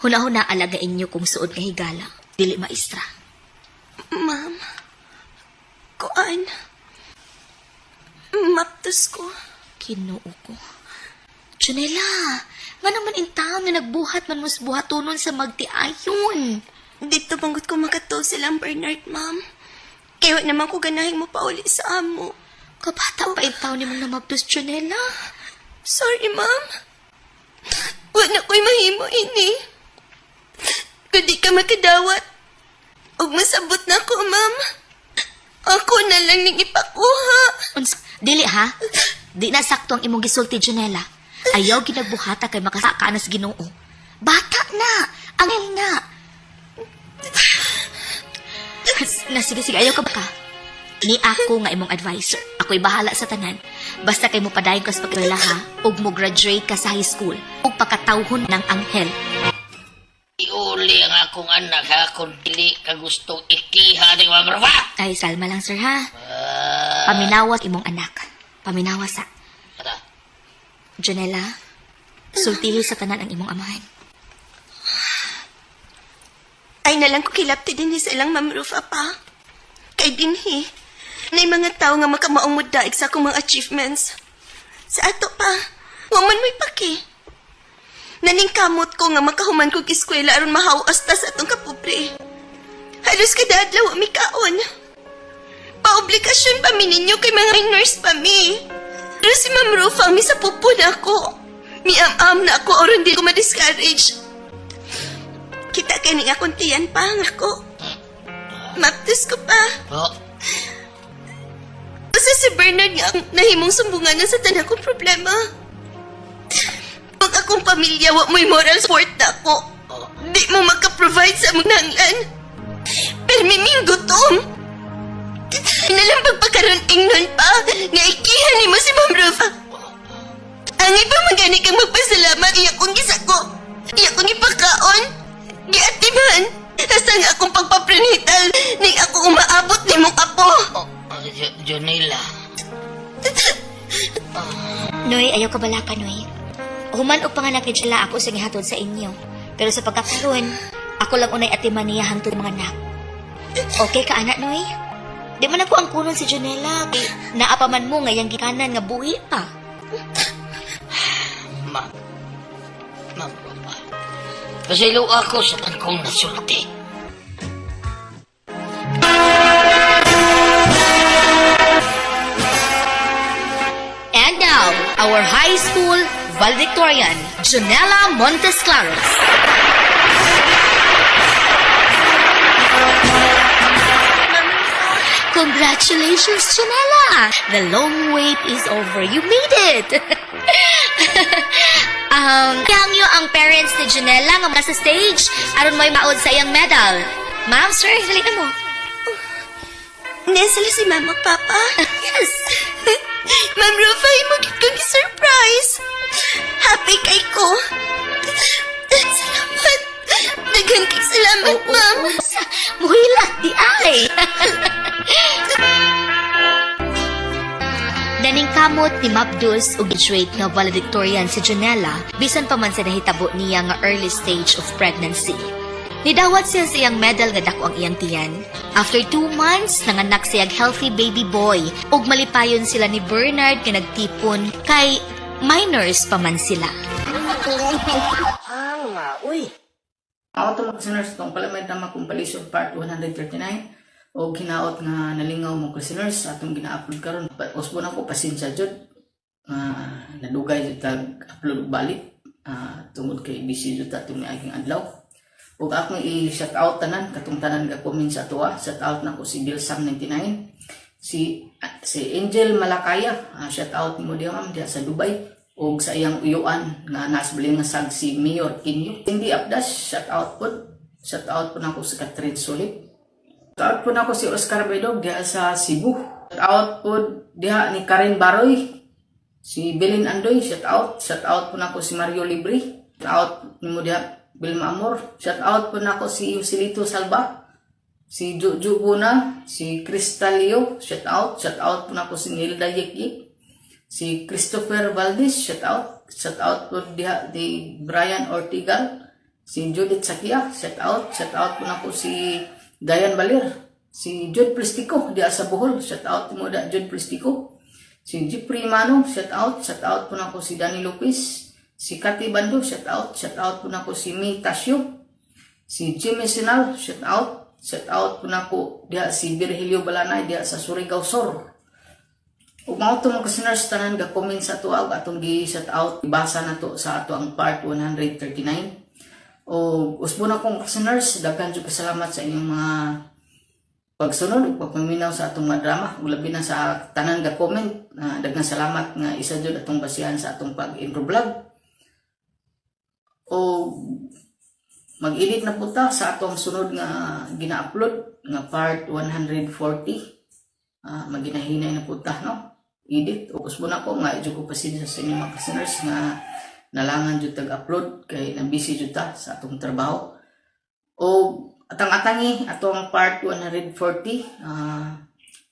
Huna-huna alagain niyo kung suod nga higala. Dili maestra. Ma'am, kuan. Maptos ko. Kinuo ko. Junela, nga naman in taon nga nagbuhat man mus buhatonon sa magtiayon. Dito banggot ko makatol silang Bernard, ma'am. Kaya naman ko ganahing mo pauli sa amo. Kabata pa in taon ni mong namabdos, Junela. Sorry, ma'am. Wala ko'y mahimo ini. Kadi ka makadawat. Huwag masabot na ko, ma'am. Ako na lang ning ipakuha. Dili ha? Di na sakto ang imong gisulti, Junela. Ayaw ginagbuhata kay makasaka na sa Ginoo. Bata na! Angel na! Sige, ayaw ka ba ka? Ni ako nga imong advisor. Ako'y bahala sa tanan. Basta kay mo padayon ka sa pagkilala ha, ug mo graduate ka sa high school, ug pakatawhon ng anghel. Iuli ang akong anak ha, kung dili ka gusto ikiha ng mga marwa. Ay, salma lang, sir ha. Paminawas imong anak. Paminawas sa... Junela, sultihi sa tanan ang imong amahan. Ay nalang ko kilapti din sa ilang Ma'am Rufa pa. Kay dinhi, na mga tao nga makamaong mudaig sa akong mga achievements. Sa ato pa, waman mo'y paki. Naningkamot ko nga makahuman kong eskwela aron mahawas ta sa atong kapobre. Halos kada adlaw mi kaon. Paobligasyon pa mi ninyo kay mga nurse pa mi. Pero si Ma'am Rufa, mi sa pupo na ako. Mi am na ako aron di ko ma-discourage. Kita kay ni akong tiyan pa ang ako. Maptos ko pa. Kasi si Bernard nga nahimong sumbungan na sa tanang kong problema. Kung akong pamilya, wa mo'y moral support na ako. Di mo maka-provide sa mga nanglan. Pero miming gutom. Nalang pagpakaroon ingnon pa, nga ikihan ni mo si Ma'am Rufa. Angay pa magani kang magpasalamat, iya kong gisako. Iya kong ipakaon. Giatiman. Hasta nga akong pagpaprenital, ning ako umaabot ni mong apo. Junela. Noy, ayaw ka bala ka, Noy. Human o panganak ni Jela ako sa gihatod sa inyo. Pero sa pagkakaroon, ako lang unay atiman niya hangtod mga anak. Okay ka, anak, Noy? Di man ako ang kunon si Junela. Naapaman mo ngayang gikanan nga buhi pa. Ma'am Rufa. Pasilo ako sa tangkong nasulti. And now, our high school valedictorian, Junela Montesclaros. Congratulations, Junela! The long wait is over. You made it! Kaya ang parents ni Junela nga nasa stage aron may maod sa iyang medal. Ma'am, sir, halika mo. Nesala si Mama, Papa? Yes! Ma'am Rufa, imagit kong surprise. Happy kay ko. Salamat. Daghan kay salamat, Ma'am. Muhilat di ay. Naningkamot ni Mabdus ug graduate nga valedictorian si Junela bisan pa man sa nahitabo niya nga early stage of pregnancy. Nidawat siya sa iyang medal nga dako ang iyang tiyan. After 2 months, nanganak siyang healthy baby boy ug malipayon sila ni Bernard nga nagtipon kay minors pa man sila. Uy! Ako ito mga itong Palamay Tama Compilation Part 139 o ginaot nga nalingaw mo listeners atong gina-upload karon. Usbo na ko pasensya jud. Nadugay jud tag-upload balik tungod kay busy jud atong miaging adlaw. Ug akong i-shout out tanan katong tanan nga comment sa tuwa. Shout out na ko si Dilsam99, si Angel Malakaya, shout out mo diha ma'am diha sa Dubai. O sa iyang uyuan nga nasbili nga sag si Mayor Kinyo. Hindi updash, shout out po na ako si Catherine Solid. Shout out po na ako si Oscar Bedog diha sa Cebu. Shout out po diha ni Karen Baroy, si Belin Andoy, shout out po na ako si Mario Libre. Shout out nimo diha Bilma Amor. Shout out po na ako si Yoselito Salva, si Juju Buna, si Cristalio. Shout out po na ako si Nilda Yeki, Si Christopher Valdez, shout out. Shout out po diha ni Brian Ortigal. Si Judith Sakia, shout out. Shout out po na po si Dayan Balir. Si Jude Plistico, diha sa Bohol. Shout out mo da Jude Plistico. Si Jeffrey Mano, shout out. Shout out po na po si Danny Lopez. Si Cathy Bando, shout out. Shout out po na po si May Tasio. Si Jimmy Sinal, shout out. Shout out po na po diha si Virgilio Balanay diha sa Surigao Sur. Ug mao to mga listeners tanan ga comment sa ato ug atong gi shout out ibasa na to sa ato ang part 139. O usbo na kong listeners, daghan jud salamat sa inyong mga pagsunod ug pagpaminaw sa atong mga drama ug labi na sa tanan ga comment. Daghan salamat nga isa jud atong basihan sa atong pag-intro vlog. O mag-edit na po ta sa atong sunod nga gina-upload nga part 140. Maginahinay na po ta, no? Edit. O kusbo na ko nga idyo ko pasensya sa inyo mga listeners nga nalangan jud tag-upload kay na busy jud ta sa atong trabaho. O atang-atangi atong part 140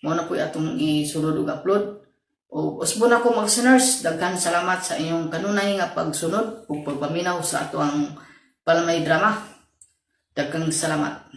mo na po atong isunod ug upload. O usbo na ko mga listeners, daghan salamat sa inyong kanunay nga pagsunod ug pagpaminaw sa atong Palmay Drama. Daghang salamat.